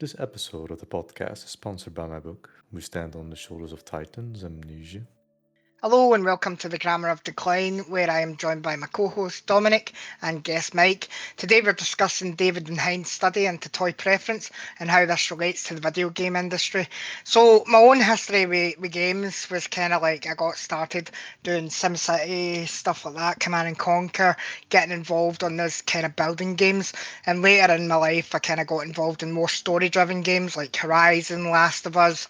This episode of the podcast is sponsored by my book, We Stand on the Shoulders of Titans, Amnesia. Hello and welcome to the Grammar of Decline, where I am joined by my co-host Dominic and guest Mike. Today we're discussing David and Hind's study into toy preference and how this relates to the video game industry. So my own history with games was kind of like I got started doing SimCity, stuff like that, Command and Conquer, getting involved on those kind of building games. And later in my life I kind of got involved in more story-driven games like Horizon, Last of Us,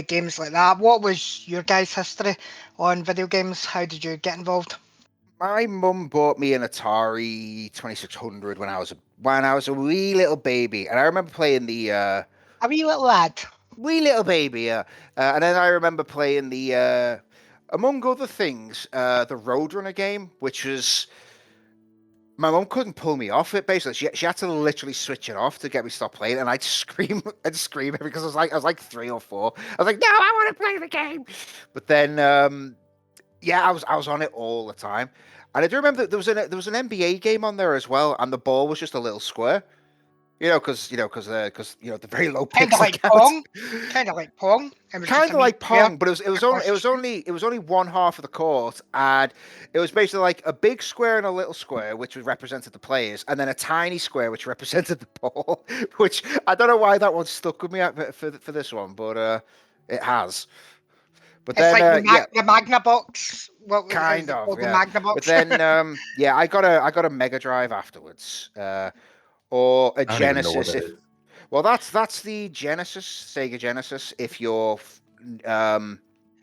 games like that. What was your guys' history on video games? How did you get involved? My mum bought me an Atari 2600 when I was a wee little baby, and I remember playing the A wee little lad. wee little baby, yeah. And then I remember playing the among other things, the Roadrunner game, which was my mum couldn't pull me off it. Basically, she had to literally switch it off to get me to stop playing, and I'd scream because I was like 3 or 4. I was like, no, I want to play the game. But then yeah, I was on it all the time, and I do remember that there was an NBA game on there as well, and the ball was just a little square, because the very low Kind of pixel like count. Pong. Kind of like Pong. It was just Kind a of wee like square Pong, but it was only across it the was street. only it was only one half of the court, and it was basically like a big square and a little square, which represented the players, and then a tiny square which represented the ball. Which I don't know why that one stuck with me for this one, but it has. But It's then like yeah, the Magna box. What is kind it of, called? The yeah. Magna But box. then yeah, I got a Mega Drive afterwards, or a I don't even know what Genesis. that If is. well, that's the Genesis, Sega Genesis. If you're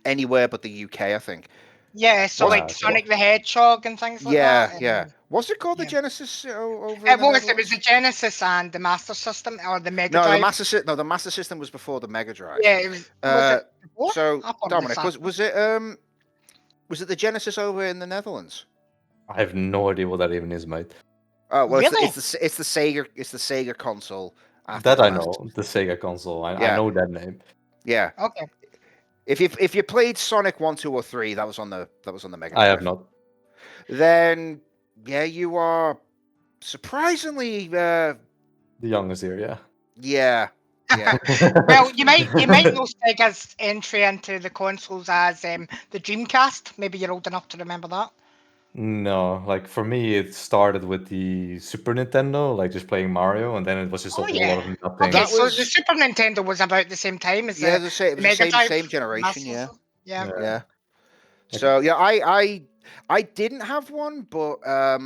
anywhere but the UK, I think. Yeah, so Was like Ah, okay. Sonic the Hedgehog and things like that. Yeah, yeah. Was it called the Yeah. Genesis over in It the was. It was Netherlands? the Genesis and the Master System or the Mega No, the Drive. Master System was before the Mega Drive. Yeah, it was. Was Uh, it before? so I thought it was Dominic, after. was it the Genesis over in the Netherlands? I have no idea what that even is, mate. Oh well, Really? it's the Sega console after That the I Master. know, the Sega console. I Yeah, know that name. yeah. Okay. If you played Sonic 1, 2, or 3, that was on the Mega I have Drive. not. Then yeah, you are surprisingly The youngest here, yeah. yeah, yeah. Well, you might know Sega's entry into the consoles as the Dreamcast. Maybe you're old enough to remember that. No, like for me, it started with the Super Nintendo, like just playing Mario, and then it was just a Oh whole lot yeah. of nothing. Okay, That so the was Super Nintendo was about the same time as yeah, it the was the Mega same Drive, same the generation. Master Yeah, System. Yeah. Yeah. yeah. Like, So yeah, I didn't have one, but a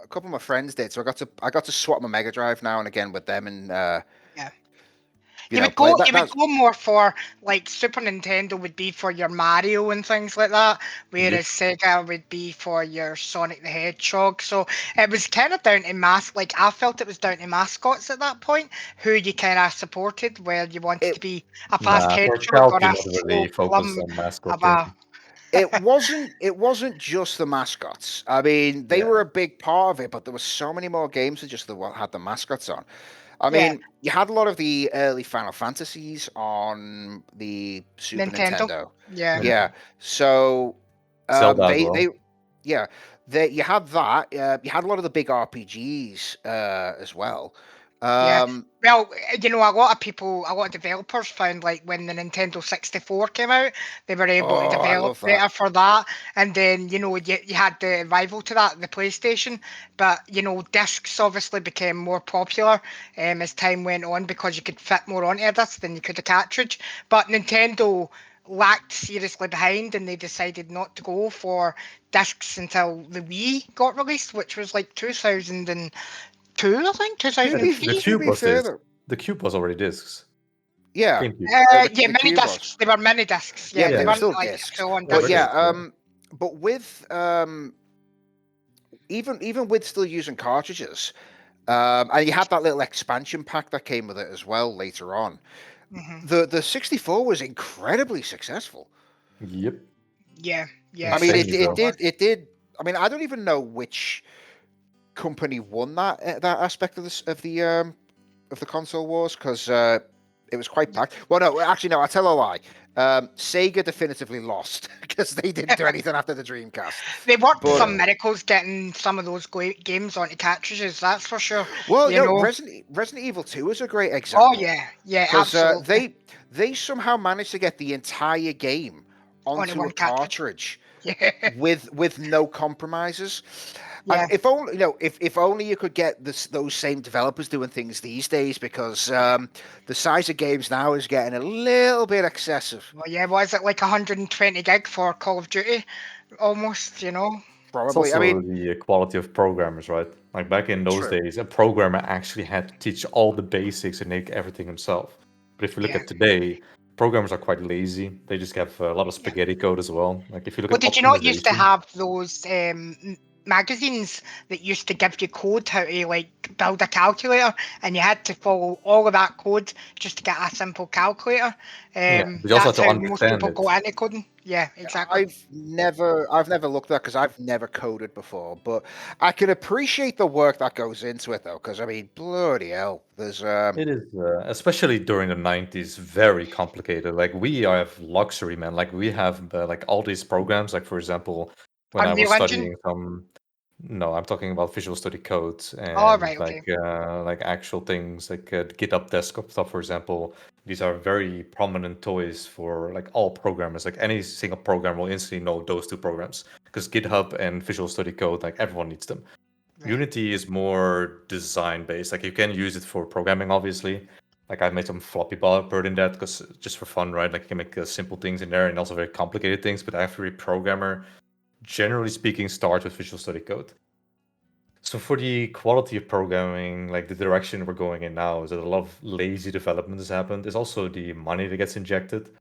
couple of my friends did. So I got to swap my Mega Drive now and again with them, and Yeah. play You would that's go more for like Super Nintendo would be for your Mario and things like that, yep. whereas Sega would be for your Sonic the Hedgehog. So it was kind of down to like I felt it was down to mascots at that point, who you kind of supported, where you wanted it. to be a fast Nah, for a hedgehog child, or you're a not slow really focused plum on mascot of a. game. It wasn't just the mascots. I mean, they were Yeah. a big part of it, but there were so many more games that just had the mascots on. I Yeah, mean, you had a lot of the early Final Fantasies on the Super Nintendo. Nintendo. Yeah. Yeah. Yeah. So Zelda as they well. yeah, you had that. You had a lot of the big RPGs as well. Yeah. Um, Well, a lot of people, a lot of developers found like when the Nintendo 64 came out, they were able to oh, I develop love that. better for that. And then, you had the rival to that, the PlayStation. But, discs obviously became more popular as time went on because you could fit more onto a disc than you could a cartridge. But Nintendo lagged seriously behind and they decided not to go for discs until the Wii got released, which was like 2002, I think, To be The 2003. to Cube be was fair, this. though, The Cube was already discs. yeah, GameCube. Yeah, the mini Cubos. discs. They were mini discs. Yeah, Yeah, but they they Yeah. were weren't still like discs. full on They But were discs. yeah, discs, yeah. but with even with still using cartridges, and you had that little expansion pack that came with it as well later on. Hmm. The 64 was incredibly successful. Yep. Yeah, I yeah, mean, Insanely sixty-four so. was. it did. I mean, I don't even know which company won that aspect of the console wars because It was quite packed. Well, no, actually, no. I tell a lie. Sega definitively lost because they didn't do anything after the Dreamcast. They worked But- some miracles getting some of those games onto cartridges, that's for sure. Well, you know. Resident Evil 2 is a great example. Oh yeah, Because absolutely. they somehow managed to get the entire game onto one a cartridge Yeah. with no compromises. Yeah. And if only if only you could get those same developers doing things these days, because the size of games now is getting a little bit excessive. Well, yeah, was it like 120 gig for Call of Duty? Almost, you know. It's Probably. also I mean, the quality of programmers, right? Like back in those True. days, a programmer actually had to teach all the basics and make everything himself. But if you look Yeah. at today, programmers are quite lazy. They just have a lot of spaghetti code as well. Like if you look Well, at did you not used to optimization- have those magazines that used to give you code how to like build a calculator, and you had to follow all of that code just to get a simple calculator? Yeah, but you also That's have to how most understand people it. go into coding. Yeah, exactly. I've never looked at that because I've never coded before, but I can appreciate the work that goes into it, though. Because I mean, bloody hell, there's It is, especially during the 90s, very complicated. Like we have luxury, man. Like we have like all these programs. Like for example, when I was Unreal Engine? studying some, no, I'm talking about Visual Studio Code and Oh, right, okay. like actual things like GitHub desktop stuff, for example. These are very prominent toys for like all programmers. Like any single program will instantly know those two programs because GitHub and Visual Studio Code, like everyone needs them. Right. Unity is more design based. Like you can use it for programming, obviously. Like I made some floppy bird in that because just for fun, right? Like you can make simple things in there and also very complicated things. But every programmer, generally speaking, starts with Visual Studio Code. So for the quality of programming, like the direction we're going in now, is that a lot of lazy development has happened. There's also the money that gets injected.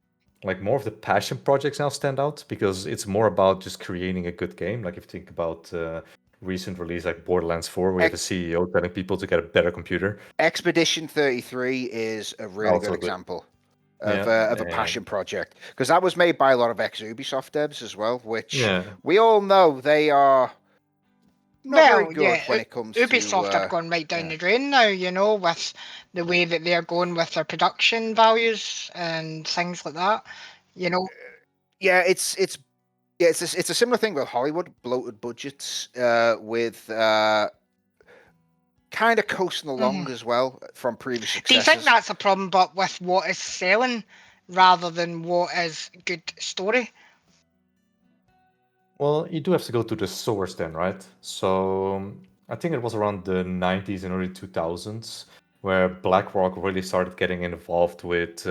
Like more of the passion projects now stand out because it's more about just creating a good game. Like if you think about recent release like Borderlands 4, we have a CEO telling people to get a better computer. Expedition 33 is a really Also good good. example Yeah, of a passion project, because that was made by a lot of ex-Ubisoft devs as well, which Yeah. we all know they are not very good when it comes Ubisoft to. have gone right down the drain now, you know, with the way that they're going with their production values and things like that. You know, Yeah, it's a similar thing with Hollywood, bloated budgets, with kind of coasting along as well from previous do successes. you think that's a problem, but with what is selling rather than what is good story? Well, you do have to go to the source then, right? So I think it was around the 90s and early 2000s where BlackRock really started getting involved with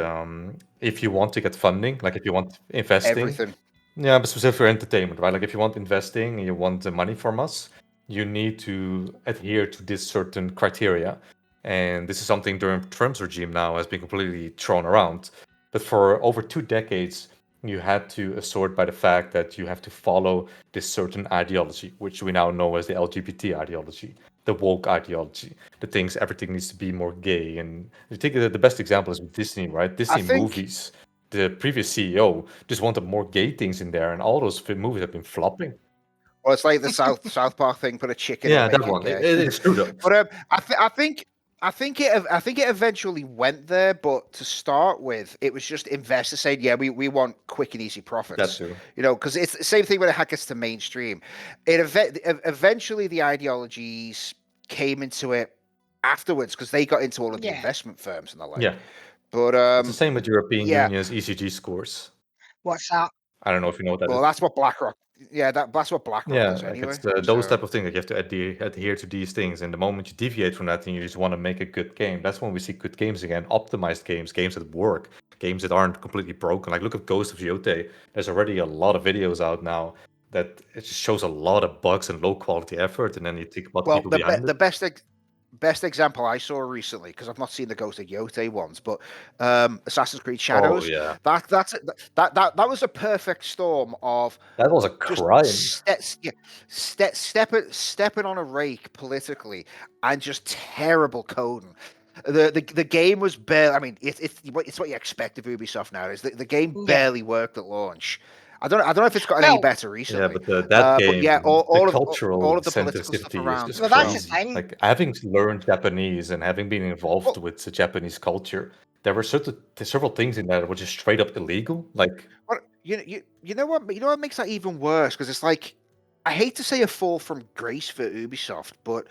if you want to get funding, like if you want investing. Everything. Yeah, but specifically for entertainment, right? Like if you want investing and you want the money from us, you need to adhere to this certain criteria. And this is something during Trump's regime now has been completely thrown around. But for over 2 decades, you had to assort by the fact that you have to follow this certain ideology, which we now know as the LGBT ideology, the woke ideology, the things everything needs to be more gay. And I think the best example is with Disney, right? Disney movies. The previous CEO just wanted more gay things in there, and all those movies have been flopping. Well, it's like the South Park thing: put a chicken. Yeah, and make that one. It It gay. is true though. But I think it eventually went there. But to start with, it was just investors saying, "Yeah, we want quick and easy profits." That's true. You know, because it's the same thing when it gets to mainstream. Eventually the ideologies came into it afterwards because they got into all of the investment firms and the like. Yeah. But It's the same with European Union's ECG scores. What's that? I don't know if you know what that is. Well, that's what BlackRock. Yeah, that's what BlackRock does anyway. It's those type of things that you have to adhere to these things. And the moment you deviate from that and you just want to make a good game, that's when we see good games again, optimized games, games that work, games that aren't completely broken. Like look at Ghost of Yote. There's already a lot of videos out now that it just shows a lot of bugs and low quality effort. And then you think about the people behind the it. best example I saw recently, because I've not seen the Ghost of Yote ones, but Assassin's Creed Shadows. Oh yeah, that was a perfect storm of that was a crime. Stepping on a rake politically and just terrible coding. The game was barely. I mean, it's what you expect of Ubisoft now. Is the game barely worked at launch. I don't know if it's gotten any better recently. Yeah, but that game, but yeah, all of the political stuff around. Well, that's the thing. Like having learned Japanese and having been involved with the Japanese culture, there were several things in there that were just straight up illegal. Like, What you know what makes that even worse? Because it's like, I hate to say a fall from grace for Ubisoft, but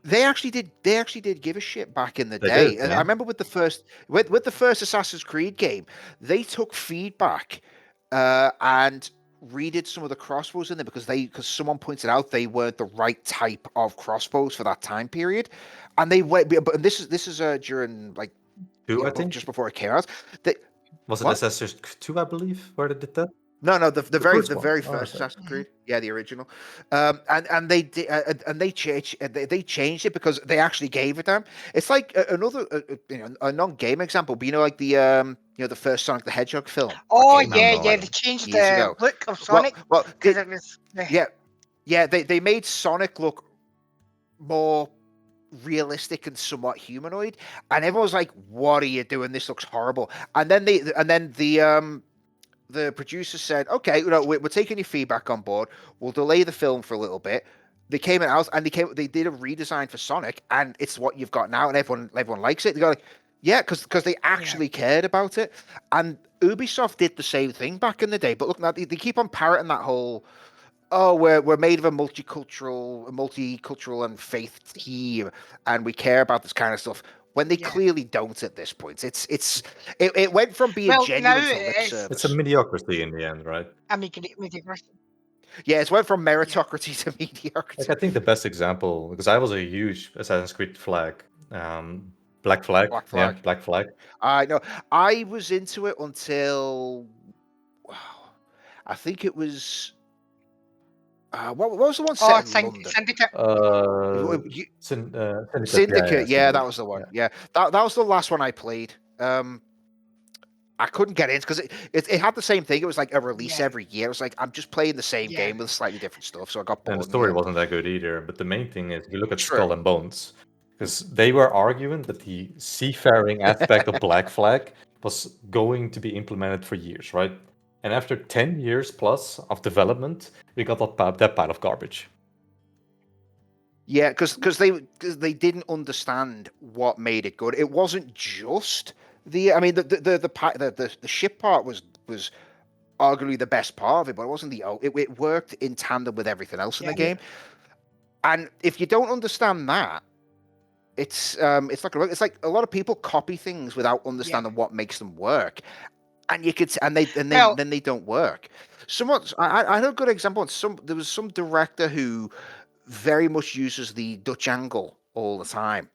they actually did give a shit back in the they day. did, And I yeah. remember with the first Assassin's Creed game, they took feedback and redid some of the crossbows in there because someone pointed out they weren't the right type of crossbows for that time period, and they went. But this is during, like, Two, I just think. before it came out. They, Was it what? Assassin's 2, I believe, where they did that? No, the first one. very Oh, first okay. Assassin's Creed, yeah, the original, and they did, and they changed it because they actually gave it them. It's like another, a non-game example, but like the first Sonic the Hedgehog film that Oh came No, out yeah, no yeah. idea. They changed years the ago. look of Sonic Well, because it was. yeah, they made Sonic look more realistic and somewhat humanoid, and everyone was like, "What are you doing? This looks horrible." And then the producer said, "Okay, we're taking your feedback on board. We'll delay the film for a little bit." They came out and they did a redesign for Sonic, and it's what you've got now, and everyone likes it. They go like, "Yeah," because they actually cared about it. And Ubisoft did the same thing back in the day. But look, now they keep on parroting that whole, "Oh, we're made of a multicultural and faith team, and we care about this kind of stuff." When they clearly don't at this point. It went from being Well, now genuine to lip it's It's a service. mediocrity in the end, right? a mediocrity. Yeah, it's went from meritocracy to mediocrity. Like, I think the best example, because I was a huge Assassin's Creed Black Flag. Black Yeah, Flag. Black Flag. I know. I was into it until, wow, I think it was. What was the one set in London? Syndicate. Syndicate. Syndicate. Yeah, Syndicate. that was the one. Yeah, that was the last one I played. I couldn't get in because it had the same thing. It was like a release every year. It was like, I'm just playing the same game with slightly different stuff, so I got bored. And the in story end. wasn't that good either. But the main thing is, if you look at True. Skull and Bones, because they were arguing that the seafaring aspect of Black Flag was going to be implemented for years, right? And after 10 years plus of development, we got that pile of garbage. Yeah, because they didn't understand what made it good. It wasn't just I mean, the ship part was arguably the best part of it, but it wasn't it worked in tandem with everything else in the game. And if you don't understand that, it's like a lot of people copy things without understanding what makes them work, and you could then they don't work. I know a good example. There was some director who very much uses the Dutch angle all the time.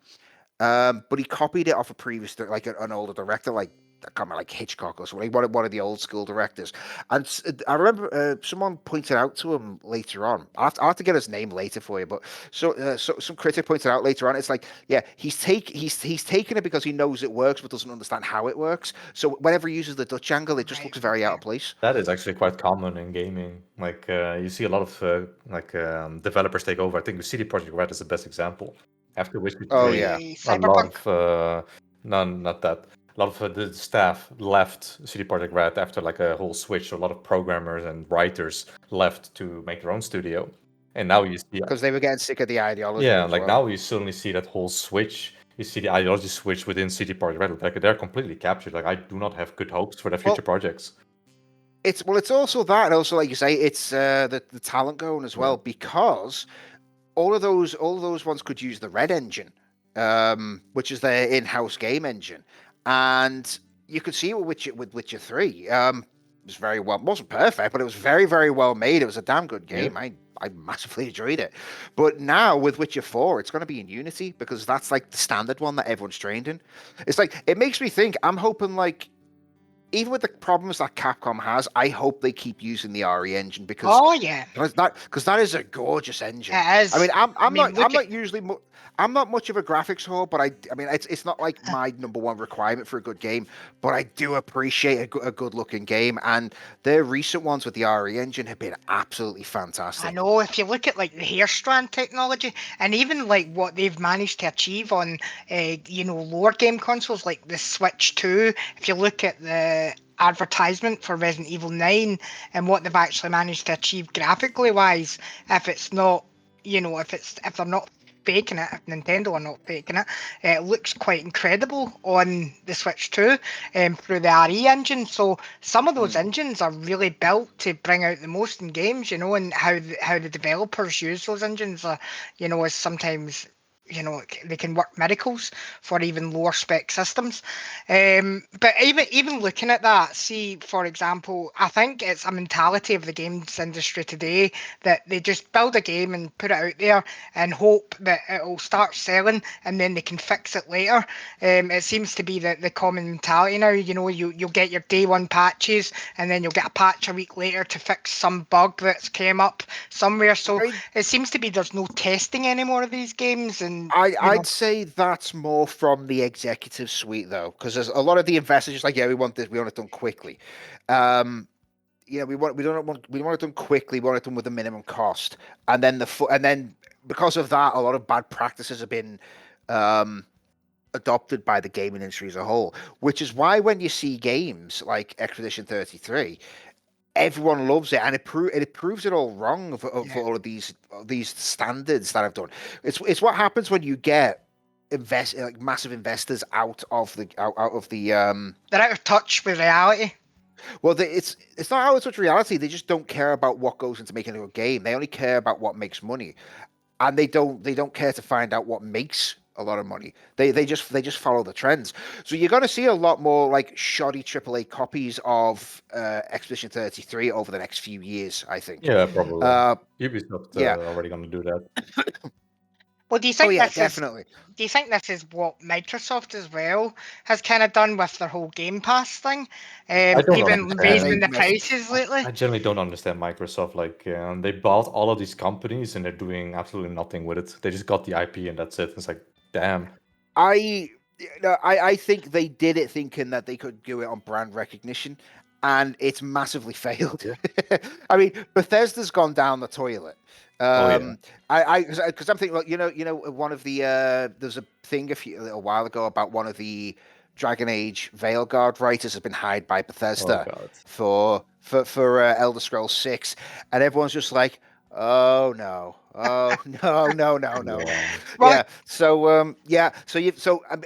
But he copied it off a previous, like an older director, like I can't remember, like Hitchcock or something, one of the old school directors. And I remember someone pointed out to him later on. I'll have to get his name later for you, but so some critic pointed out later on. It's like, yeah, he's taken it because he knows it works, but doesn't understand how it works. So whenever he uses the Dutch angle, it just looks very out of place. That is actually quite common in gaming. Like, you see a lot of developers take over. I think the CD Projekt Red is the best example. After which we Oh see yeah, a lot of not that. A lot of the staff left CD Projekt Red after like a whole switch. So a lot of programmers and writers left to make their own studio. And now you see, because they were getting sick of the ideology. yeah, like now you suddenly see that whole switch. You see the ideology switch within CD Projekt Red. Like, they're completely captured. Like, I do not have good hopes for their future projects. It's also that, and also, like you say, it's the talent going as well, because all of those ones could use the Red engine, which is their in-house game engine, and you could see it with Witcher 3. It was very well, wasn't perfect, but it was very, very well made. It was a damn good game. Yeah. I massively enjoyed it. But now with Witcher 4, it's going to be in Unity, because that's like the standard one that everyone's trained in. It's like, it makes me think, I'm hoping, like, even with the problems that Capcom has, I hope they keep using the RE engine, because that is a gorgeous engine. It is. I mean, I'm not much of a graphics whore, but I mean, it's not like my number one requirement for a good game, but I do appreciate a good looking game, and their recent ones with the RE engine have been absolutely fantastic. I know, if you look at like the hair strand technology, and even like what they've managed to achieve on lower game consoles like the Switch 2, if you look at the advertisement for Resident Evil 9 and what they've actually managed to achieve graphically wise, if it's not, if they're not faking it, if Nintendo are not faking it, it looks quite incredible on the Switch too, through the RE engine. So some of those engines are really built to bring out the most in games, you know, and how the developers use those engines, you know, is sometimes, you know, they can work miracles for even lower spec systems. But even looking at that, see, for example, I think it's a mentality of the games industry today that they just build a game and put it out there and hope that it'll start selling and then they can fix it later. It seems to be the common mentality now. You know, you'll get your day one patches and then you'll get a patch a week later to fix some bug that's came up somewhere. So it seems to be there's no testing anymore of these games. And I'd say that's more from the executive suite though, because there's a lot of the investors just like, yeah, we want it done quickly. You know, we want it done quickly. We want it done with a minimum cost, and then because of that, a lot of bad practices have been adopted by the gaming industry as a whole. Which is why when you see games like Expedition 33, everyone loves it, and it proves it all wrong for all of these standards that I've done. It's what happens when you get massive investors out of the they're out of touch with reality. Well, it's not out of touch reality. They just don't care about what goes into making a game. They only care about what makes money, and they don't care to find out what makes a lot of money. They just follow the trends. So you're going to see a lot more like shoddy AAA copies of Expedition 33 over the next few years, I think. Yeah, probably. Ubisoft already going to do that. Well, do you think definitely. Do you think this is what Microsoft as well has kind of done with their whole Game Pass thing? Even raising the prices lately? I generally don't understand Microsoft. Like, they bought all of these companies and they're doing absolutely nothing with it. They just got the IP and that's it. It's like, damn. I think they did it thinking that they could do it on brand recognition, and it's massily failed. Yeah. I mean, Bethesda's gone down the toilet. Because I'm thinking, well, you know, one of the there's a thing a little while ago about one of the Dragon Age Veilguard writers has been hired by Bethesda for Elder Scrolls 6, and everyone's just like, oh no, no. Yeah.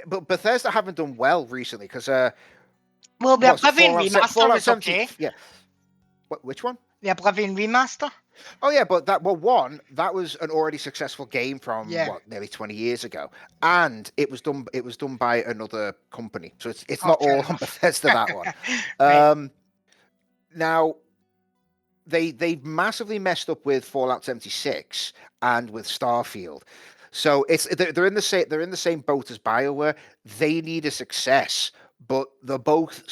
But Bethesda haven't done well recently because well, the Oblivion remaster was okay. Yeah. Which one? The Oblivion remaster. Oh yeah, but that was an already successful game from nearly 20 years ago, and it was done by another company, so it's not all on Bethesda, that one. Right. Now they massively messed up with Fallout 76 and with Starfield, so they're in the same boat as BioWare. They need a success, but they're both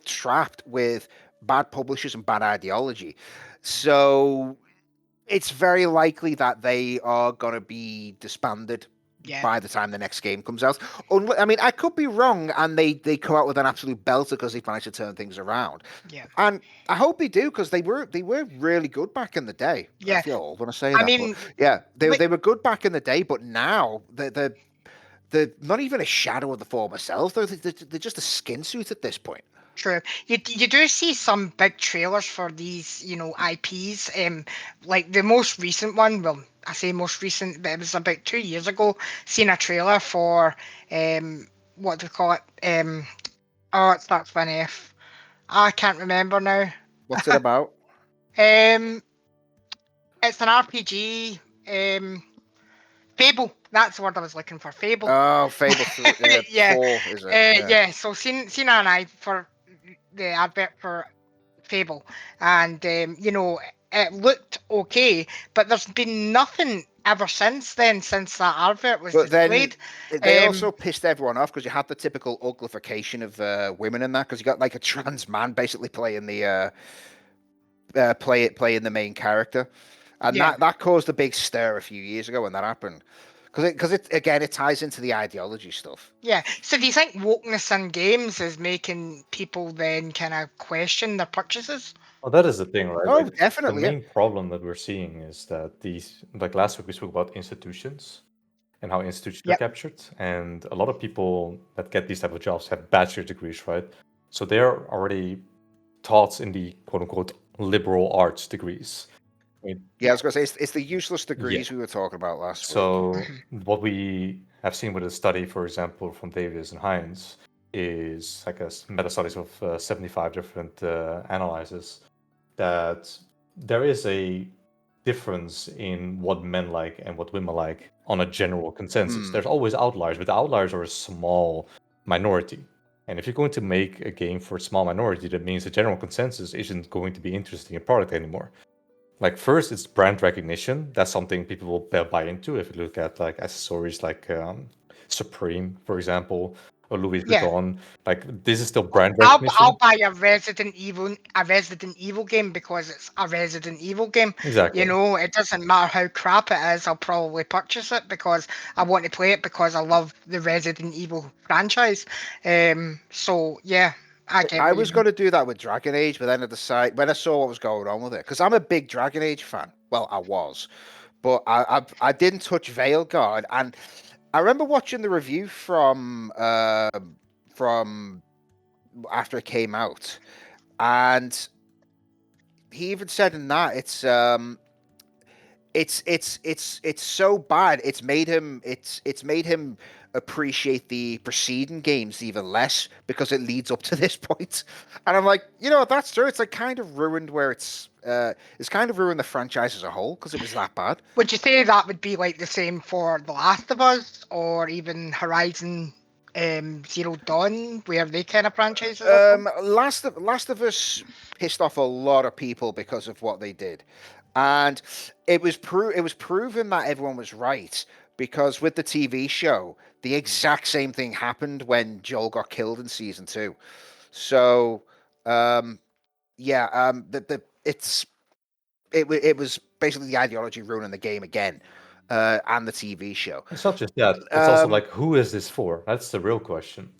trapped with bad publishers and bad ideology. So it's very likely that they are going to be disbanded by the time the next game comes out. I mean, I could be wrong, and they come out with an absolute belter because they've managed to turn things around. Yeah, and I hope they do, because they were really good back in the day. Yeah, I feel old when I say that. Mean, but yeah, they were good back in the day, but now they're not even a shadow of the former self. They're just a skin suit at this point. True. You do see some big trailers for these, you know, IPs. Like the most recent one. Well, I say most recent, but it was about 2 years ago. Seen a trailer for what do they call it? It starts with an F. I can't remember now. What's it about? It's an RPG. Fable. That's the word I was looking for. Fable. Oh, Fable. Yeah. 4, is it? Yeah. So seen an ad for the advert for Fable, and you know, it looked okay, but there's been nothing ever since then, since that advert was displayed. Then they also pissed everyone off because you had the typical uglification of women in that, because you got like a trans man basically playing the playing the main character, and that caused a big stir a few years ago when that happened. Because it ties into the ideology stuff. Yeah. So do you think wokeness in games is making people then kind of question their purchases? Well, that is the thing, right? Oh, definitely. The main problem that we're seeing is that these, like last week we spoke about institutions and how institutions are captured, and a lot of people that get these type of jobs have bachelor degrees, right? So they're already taught in the quote unquote liberal arts degrees. Yeah, I was going to say, it's the useless degrees we were talking about last week. So what we have seen with a study, for example, from Davis and Hines, is like a meta studies of 75 different analyses, that there is a difference in what men like and what women like on a general consensus. There's always outliers, but the outliers are a small minority. And if you're going to make a game for a small minority, that means the general consensus isn't going to be interesting in product anymore. Like, first, it's brand recognition. That's something people will buy into. If you look at like accessories like Supreme, for example, or Louis Vuitton, like this is still brand recognition. I'll buy a Resident Evil game because it's a Resident Evil game. Exactly. You know, it doesn't matter how crap it is. I'll probably purchase it because I want to play it because I love the Resident Evil franchise. So yeah. I was going to do that with Dragon Age, but then I decided when I saw what was going on with it, because I'm a big Dragon Age fan. Well, I was, but I didn't touch Veilguard, and I remember watching the review from after it came out, and he even said in that it's so bad. It's made him appreciate the preceding games even less because it leads up to this point. And I'm like, that's true. It's like kind of ruined where it's kind of ruined the franchise as a whole because it was that bad. Would you say that would be like the same for The Last of Us or even Horizon Zero Dawn, where they kind of franchises? Last of Us pissed off a lot of people because of what they did. And it was proven that everyone was right, because with the TV show, the exact same thing happened when Joel got killed in season 2. So, it was basically the ideology ruining the game again, and the TV show. It's not just that; it's also like, who is this for? That's the real question.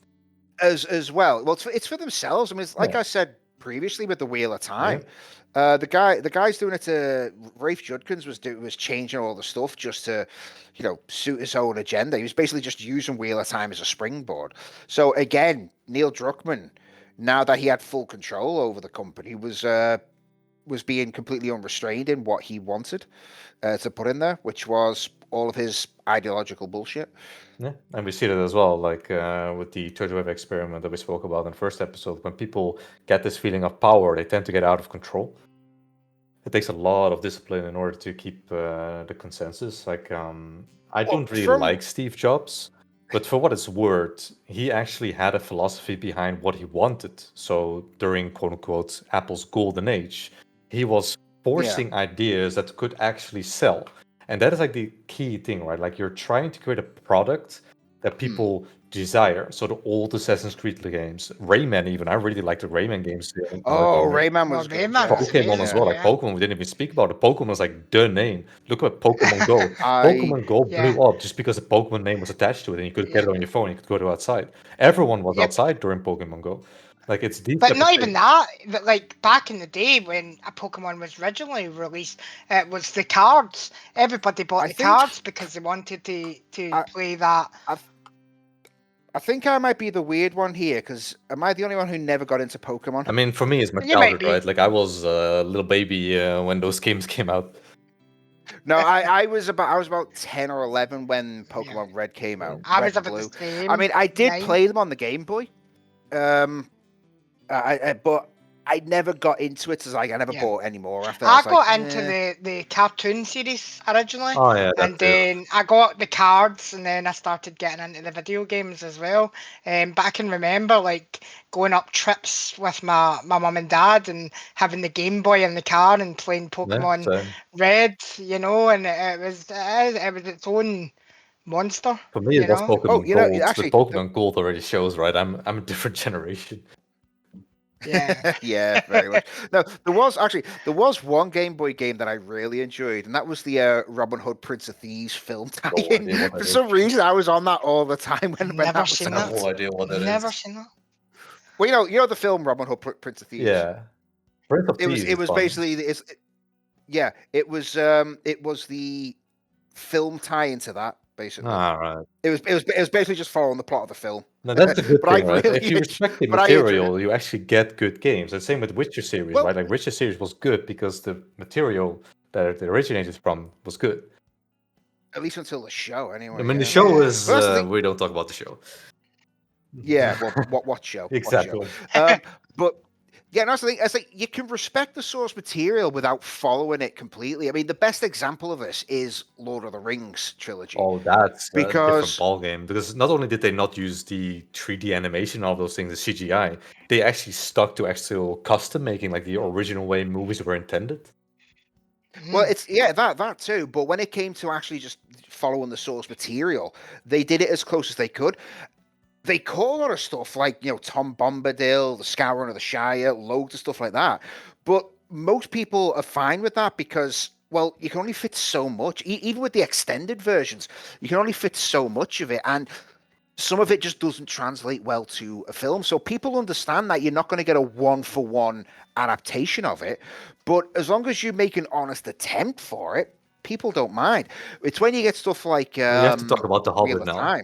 As well. Well, it's for themselves. I mean, it's like I said previously with the Wheel of Time. The guy's doing it to Rafe Judkins was changing all the stuff just to, suit his own agenda. He was basically just using Wheel of Time as a springboard. So again, Neil Druckmann, now that he had full control over the company, was being completely unrestrained in what he wanted to put in there, which was all of his ideological bullshit. Yeah, and we see that as well, like with the third wave experiment that we spoke about in the first episode. When people get this feeling of power, they tend to get out of control. It takes a lot of discipline in order to keep the consensus. Like, I don't really like Steve Jobs, but for what it's worth, he actually had a philosophy behind what he wanted. So during quote unquote Apple's golden age, he was forcing ideas that could actually sell. And that is like the key thing, right? Like, you're trying to create a product that people desire. So the old Assassin's Creed games, Rayman even, I really like the Rayman games. Rayman was good. Pokemon as well. Like Pokemon, we didn't even speak about it. Pokemon was like the name. Look at Pokemon Go. Pokemon Go blew up just because the Pokemon name was attached to it, and you could get it on your phone. You could go to outside. Everyone was outside during Pokemon Go. Like, it's deep. But not even that. But like back in the day when a Pokemon was originally released, it was the cards. Everybody bought the cards because they wanted to play that. I think I might be the weird one here, because am I the only one who never got into Pokemon? I mean, for me, it's my childhood, right? Like, I was a little baby when those games came out. No, I was about 10 or 11 when Pokemon Red came out. I was about the same. I mean, I did play them on the Game Boy, but I never got into it, so I never bought any more after. I got into the cartoon series originally, and then I got the cards, and then I started getting into the video games as well. But I can remember like going up trips with my mum and dad and having the Game Boy in the car and playing Pokemon Red, and it was its own monster. For me, it was Pokemon Gold. Actually, Pokemon Gold already shows, right? I'm a different generation. Yeah, very much. No, there was one Game Boy game that I really enjoyed, and that was the Robin Hood Prince of Thieves film tie-in. For some reason, I was on that all the time when that was out. I have no idea what that is. Never seen that. Well, you know the film Robin Hood Prince of Thieves. Yeah, Prince of Thieves. It was basically it was the film tie-in to that. Basically, right. It was basically just following the plot of the film. No, that's a good thing, right? If you respect the material, you actually get good games. And same with Witcher series, right? Like, Witcher series was good because the material that it originated from was good. At least until the show, anyway. I mean, the yeah. show Yeah. is Well, that's the thing. we don't talk about the show. Yeah, well, what show? Exactly. What show? But yeah, and that's the thing. It's like you can respect the source material without following it completely. I mean, the best example of this is Lord of the Rings trilogy. Oh, that's a different Because ball game, because not only did they not use the 3D animation of those things, the CGI, they actually stuck to actual custom making, like the original way movies were intended. well, it's that too. But when it came to actually just following the source material, they did it as close as they could. They call a lot of stuff like Tom Bombadil, the Scouring of the Shire, loads of stuff like that. But most people are fine with that because, well, you can only fit so much. Even with the extended versions, you can only fit so much of it, and some of it just doesn't translate well to a film. So people understand that you're not going to get a one-for-one adaptation of it, but as long as you make an honest attempt for it, people don't mind. It's when you get stuff like We have to talk about The Wheel Hobbit of now. Time.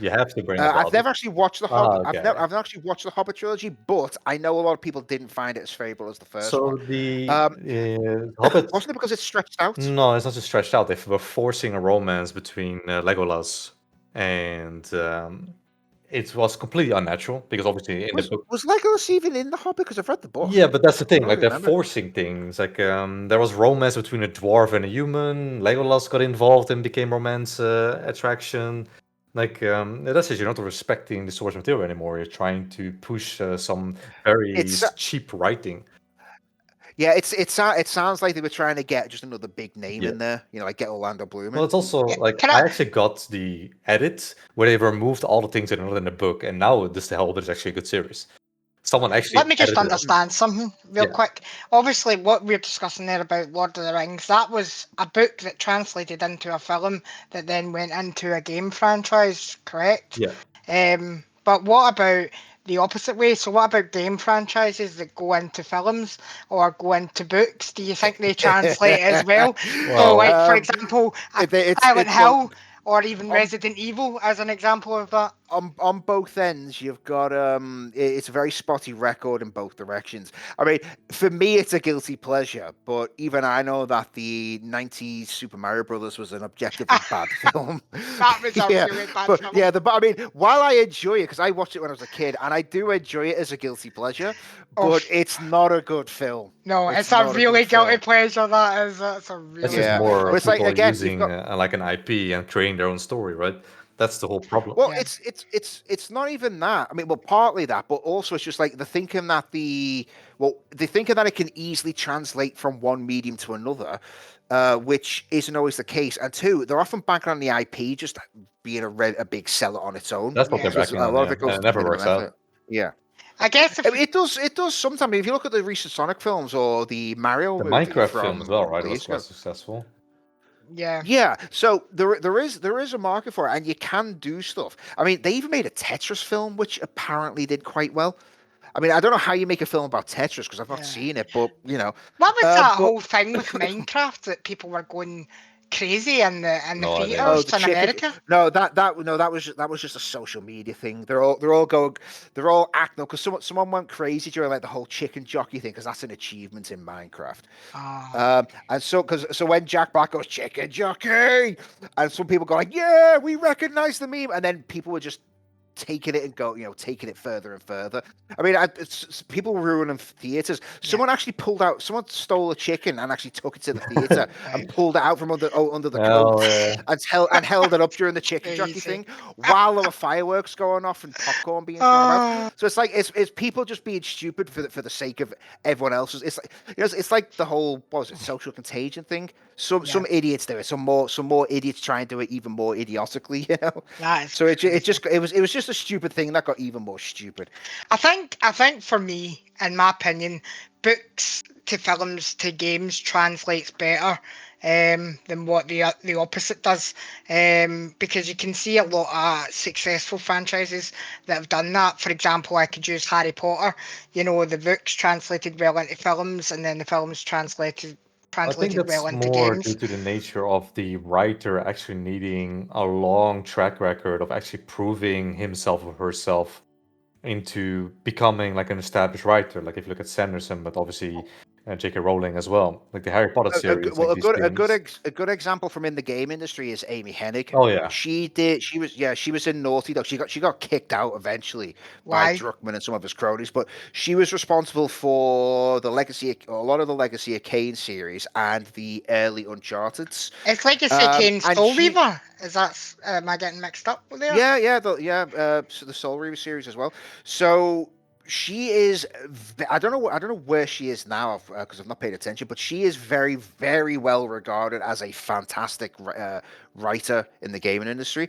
You have to bring up I've Hobbit. never actually watched the Hobbit. okay. I've never actually watched the Hobbit trilogy, but I know a lot of people didn't find it as favorable as the first So one. the Hobbit Hobbit. wasn't it because it's stretched out? No, it's not just stretched out. They were forcing a romance between Legolas and it was completely unnatural because obviously in the book. Was Legolas even in the Hobbit? Because I've read the book. Yeah, but that's the thing. I Like don't they're remember. forcing things. Like there was romance between a dwarf and a human. Legolas got involved and became romance attraction. Like that's it. You're not respecting the source material anymore. You're trying to push some very It's cheap writing. yeah, it sounds like they were trying to get just another big name Yeah. in there. Like get Orlando Bloom in. Well, it's also Yeah, like can I I- actually got the edit where they removed all the things that are not in the book, and now this The Hobbit is actually a good series. Someone actually Let me just edited it. understand something real Yeah. quick. Obviously, what we're discussing there about Lord of the Rings, that was a book that translated into a film that then went into a game franchise, correct? Yeah. But what about the opposite way? So what about game franchises that go into films or go into books? Do you think they translate as well? So, Well, like, for example, Silent Hill or even Resident Evil as an example of that? On both ends, you've got it's a very spotty record in both directions. I mean, for me, it's a guilty pleasure, but even I know that the '90s Super Mario Brothers was an objectively bad film. That was a really bad but film. yeah, I mean, while I enjoy it because I watched it when I was a kid, and I do enjoy it as a guilty pleasure, but it's not a good film. No, it's a not really good guilty film. pleasure. That's a really. That's Yeah. just more But it's like, people again, you've using like an IP and creating their own story, right? That's the whole problem. Well, Yeah. it's not even that. I mean, well, partly that, but also it's just like the thinking that they thinking that it can easily translate from one medium to another, which isn't always the case. And two, they're often banking on the IP just being a big seller on its own. That's what they're Because backing a on, lot of yeah, it goes and to it never minimum works out. effort. Yeah. I guess if I mean, it does sometimes. If you look at the recent Sonic films or the Mario The movie Minecraft from film as well, right? couple Was years quite ago. successful. yeah. Yeah, so there is a market for it, and you can do stuff. I mean, they even made a Tetris film, which apparently did quite well. I mean, I don't know how you make a film about Tetris because I've not Yeah. seen it, but What was that but- whole thing with Minecraft that people were going crazy in the No idea. theaters the in chicken. America? No, that was just a social media thing. They're all acting because someone went crazy during like the whole chicken jockey thing because that's an achievement in Minecraft. Oh, And so when Jack Black goes chicken jockey, and some people go like, yeah, we recognize the meme, and then people were just taking it and taking it further and further. I mean, people were ruining theaters. Someone actually someone stole a chicken and actually took it to the theater and pulled it out from under the coat and held it up during the chicken jockey Crazy. thing while there were fireworks going off and popcorn being thrown about. So it's like it's people just being stupid for the sake of everyone else's. It's like it's like the whole social contagion thing. Some idiots do it. Some more idiots try and do it even more idiotically. That is So it crazy. was just a stupid thing that got even more stupid. I think for me, in my opinion, books to films to games translates better than what the opposite does, because you can see a lot of successful franchises that have done that. For example, I could use Harry Potter. The books translated well into films, and then the films translated I think well that's into more games. due to the nature of the writer actually needing a long track record of actually proving himself or herself into becoming like an established writer. Like if you look at Sanderson, but obviously J.K. Rowling as well. Like the Harry Potter series, like these games. A good example from in the game industry is Amy Hennig. Oh yeah, She was in Naughty Dog. She got kicked out eventually by Why? Druckmann and some of his cronies, but she was responsible for a lot of the Legacy of Kain series and the early Uncharted's. It's like you say Kane And Soul Reaver. Is that am I getting mixed up there? so the Soul Reaver series as well. So she is. I don't know where she is now because I've not paid attention, but she is very, very well regarded as a fantastic writer in the gaming industry.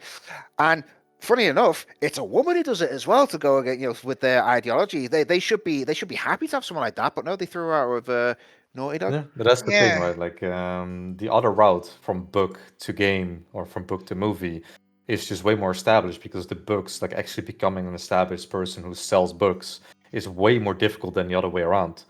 And funny enough, it's a woman who does it as well to go against with their ideology. They should be happy to have someone like that, but no, they threw her out of Naughty Dog. yeah. But that's the thing, Yeah. right? Like the other route from book to game or from book to movie is just way more established because the books, like actually becoming an established person who sells books, is way more difficult than the other way around.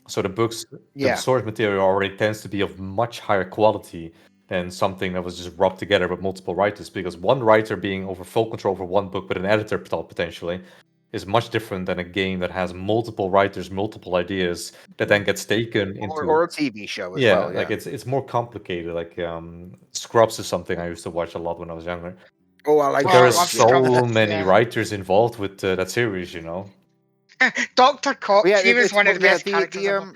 So the books, the Yeah. source material already tends to be of much higher quality than something that was just rubbed together with multiple writers. Because one writer being over full control for one book, but an editor potentially, is much different than a game that has multiple writers, multiple ideas that then gets taken into Or a TV show as yeah, well. like it's more complicated. Like Scrubs is something I used to watch a lot when I was younger. Oh, I like But there Oh, I is love so Scrubs, many yeah. writers involved with that series, you know. Dr. Cox, Yeah, he was it's one of the best the characters ever.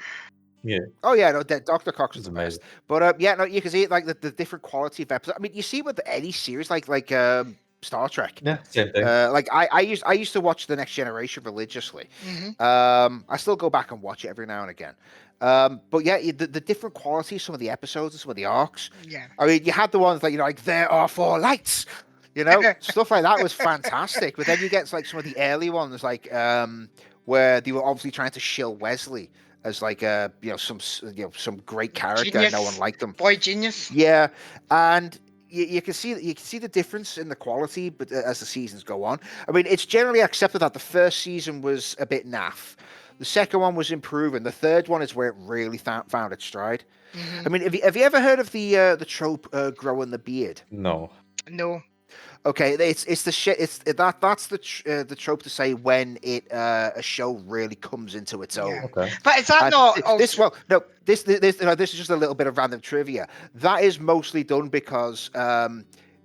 Yeah, Oh yeah, no, Dr. Cox is it's the amazing. best. But yeah, no, you can see it like the different quality of episodes. I mean, you see it with any series like Star Trek. Yeah, same thing. Like I used to watch The Next Generation religiously. I still go back and watch it every now and again. But yeah, the different qualities, some of the episodes and some of the arcs. Yeah. I mean, you had the ones like like there are four lights. Stuff like that was fantastic. But then you get like some of the early ones, like where they were obviously trying to shill Wesley as like some great character. And no one Genius. liked them. Boy genius. Yeah, and you can see the difference in the quality, but as the seasons go on, I mean, it's generally accepted that the first season was a bit naff. The second one was improving. The third one is where it really found its stride. I mean, have you ever heard of the trope growing the beard? No. No. Okay, it's the shit. That's the trope to say when a show really comes into its own. Yeah. Okay. But is that And not this also... this is just a little bit of random trivia. That is mostly done because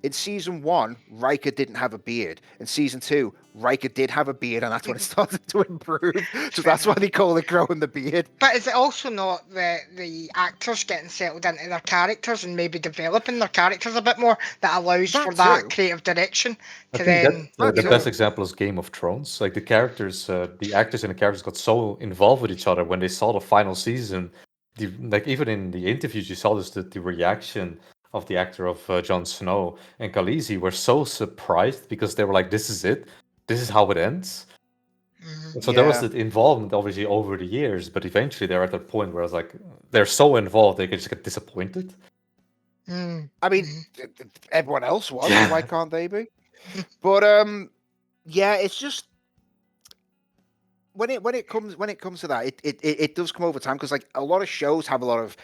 in season 1, Riker didn't have a beard. In season 2, Riker did have a beard, and that's when it started to improve. So that's why they call it growing the beard. But is it also not the actors getting settled into their characters and maybe developing their characters a bit more that allows That for that too. creative direction I to think then... that the That's best it. example is Game of Thrones. Like the characters, the actors and the characters got so involved with each other when they saw the final season. Like even in the interviews, you saw this the reaction of the actor of Jon Snow and Khaleesi were so surprised because they were like, "This is it. This is how it ends." And so there was Yeah. that involvement obviously over the years, but eventually they're at that point where it's like they're so involved they can just get disappointed. I mean, everyone else was. Yeah. Why can't they be? But yeah, it's just when it comes to that, it does come over time because like a lot of shows have a lot of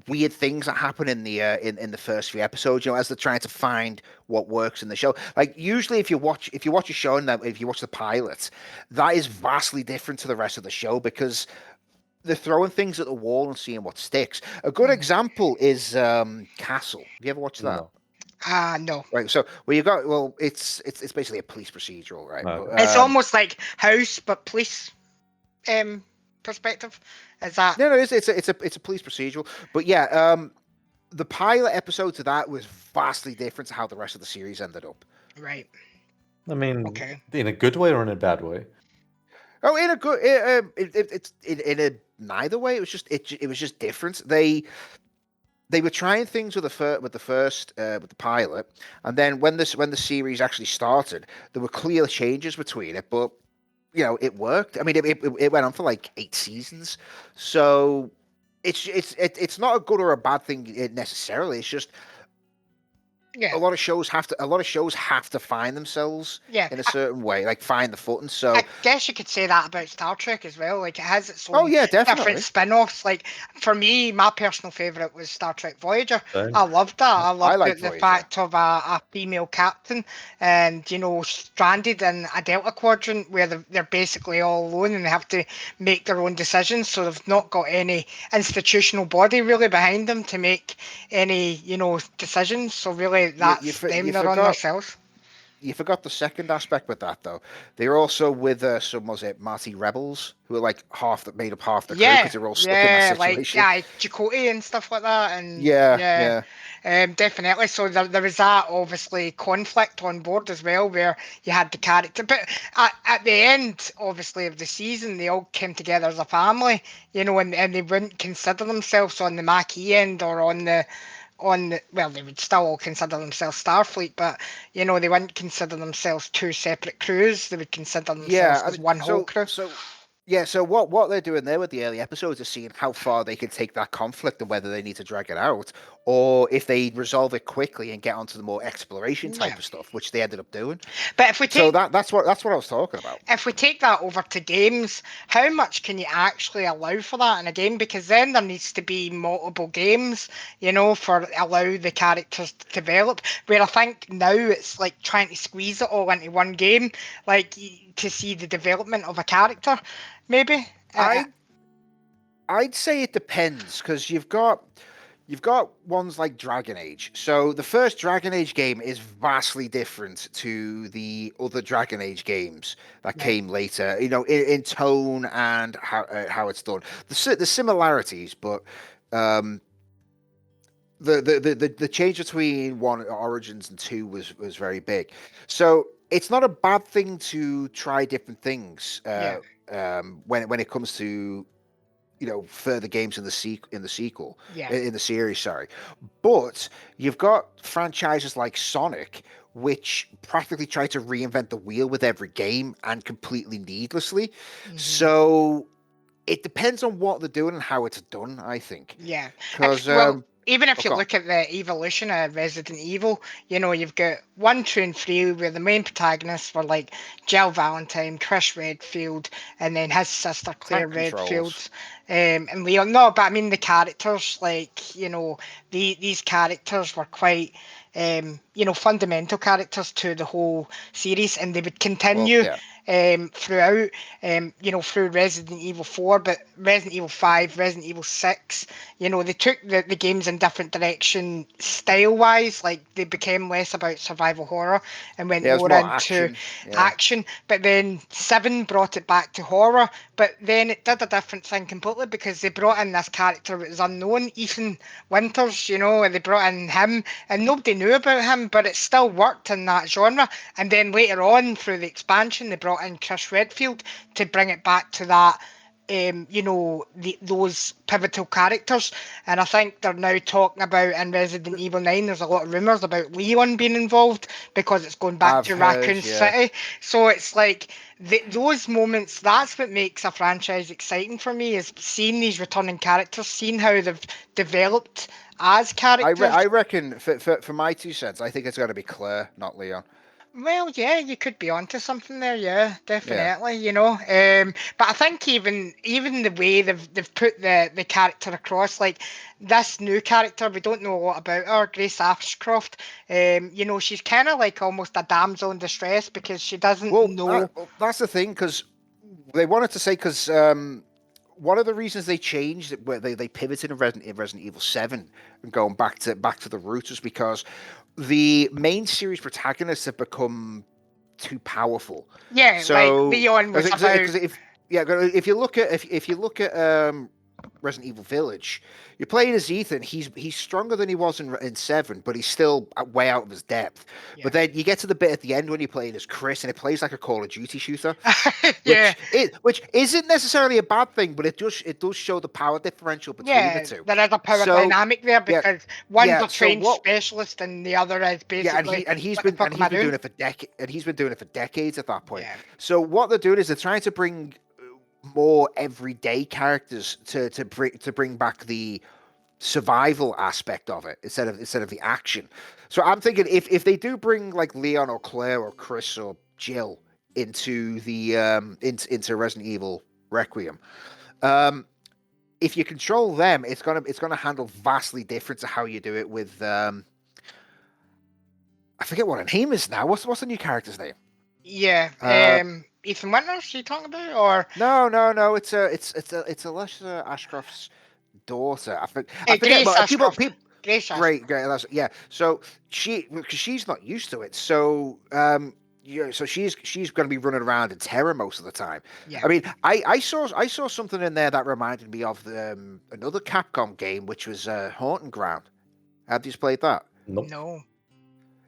weird things that happen in the in the first few episodes, as they're trying to find what works in the show. Like usually if you watch a show and if you watch the pilot, that is vastly different to the rest of the show because they're throwing things at the wall and seeing what sticks. A good example is Castle. Have you ever watched that? No. No. Right. So it's basically a police procedural, right? No. But, It's almost like House, but police perspective. Is that... no, it's a police procedural. But yeah, the pilot episode to that was vastly different to how the rest of the series ended up. Right. I mean, Okay. in a good way or in a bad way? Oh, in a good, it's in a neither way. It was just different. They were trying things with the pilot, and then when the series actually started, there were clear changes between it, but it worked. I mean, it went on for like 8 seasons, so it's not a good or a bad thing necessarily. It's just Yeah. a lot of shows have to find themselves Yeah. in a certain way, like find the footing. So I guess you could say that about Star Trek as well. Like it has its oh own yeah, different definitely. spin-offs. Like for me, my personal favourite was Star Trek Voyager. Same. I loved that. I I loved like the Voyager. fact of a female captain and stranded in a Delta Quadrant where they're basically all alone and they have to make their own decisions. So they've not got any institutional body really behind them to make any decisions. So really, that's them. They're on themselves. You forgot the second aspect with that though. They were also with some was it Marty rebels who were like made up half the crew because they were all stuck in that Like situation. Chakotay and stuff like that, and Yeah. definitely. So there was that obviously conflict on board as well, where you had the character, but at the end, obviously of the season, they all came together as a family, and they wouldn't consider themselves on the Maquis end or well, they would still all consider themselves Starfleet, but they wouldn't consider themselves two separate crews. They would consider themselves Yeah, I as mean, one whole crew. so what they're doing there with the early episodes is seeing how far they can take that conflict and whether they need to drag it out, or if they resolve it quickly and get onto the more exploration type of stuff, which they ended up doing. But if we take that's what I was talking about. If we take that over to games, how much can you actually allow for that in a game? Because then there needs to be multiple games, for allow the characters to develop. Where I think now it's like trying to squeeze it all into one game, like to see the development of a character, maybe. I'd say it depends because you've got ones like Dragon Age. So the first Dragon Age game is vastly different to the other Dragon Age games that came later. In tone and how it's done. The similarities, but the change between one Origins and two was very big. So it's not a bad thing to try different things when it comes to further games in the sequel in the series, sorry. But you've got franchises like Sonic which practically try to reinvent the wheel with every game and completely needlessly. So it depends on what they're doing and how it's done, I think. Because even if you look at the evolution of Resident Evil, you've got 1, 2, and 3 where the main protagonists were like Jill Valentine, Chris Redfield, and then his sister Claire Redfield, and Leon. No, but I mean the characters, like, these characters were quite, fundamental characters to the whole series, and they would continue throughout, through Resident Evil 4, but Resident Evil 5, Resident Evil 6, they took the games in different direction style-wise. Like, they became less about survival horror and went more into action. But then 7 brought it back to horror, but then it did a different thing completely because they brought in this character that was unknown, Ethan Winters, and they brought in him, and nobody knew about him, but it still worked in that genre. And then later on, through the expansion, they brought in Chris Redfield to bring it back to that, those pivotal characters. And I think they're now talking about in Resident Evil 9, there's a lot of rumours about Leon being involved because it's going back to Raccoon City. So it's like those moments, that's what makes a franchise exciting for me, is seeing these returning characters, seeing how they've developed as characters. I reckon, for my 2 cents, I think it's got to be Claire, not Leon. Well, yeah, you could be onto something there. Yeah, definitely. But I think even the way they've put the character across, like this new character, we don't know a lot about her, Grace Ashcroft. She's kind of like almost a damsel in distress because she doesn't know. That's the thing, because they wanted to say one of the reasons they changed, where they pivoted in Resident Evil 7 and going back to the roots, was because the main series protagonists have become too powerful. Yeah, so, like Leon was about. If you look at Resident Evil Village, you're playing as Ethan. He's stronger than he was in 7, but he's still way out of his depth. Yeah. But then you get to the bit at the end when you're playing as Chris, and it plays like a Call of Duty shooter. Which isn't necessarily a bad thing, but it does show the power differential between the two. There is a power dynamic there because one's a trained specialist and the other is basically. He's been doing it for decades. And he's been doing it for decades at that point. Yeah. So what they're doing is they're trying to bring more everyday characters to bring back the survival aspect of it instead of the action. So I'm thinking if they do bring like Leon or Claire or Chris or Jill into the into Resident Evil Requiem, if you control them, it's gonna handle vastly different to how you do it with I forget what her name is now. What's the new character's name? Yeah. Uh, Ethan Winters, you talking about, or no. It's Alicia Ashcroft's daughter. I forget. Grace Well, people Ashcroft? people. Grace Ashcroft. Great. Yeah. So because she's not used to it, so yeah, so she's going to be running around in terror most of the time. Yeah. I mean, I saw something in there that reminded me of another Capcom game, which was Haunting Ground. Have you played that? Nope. No.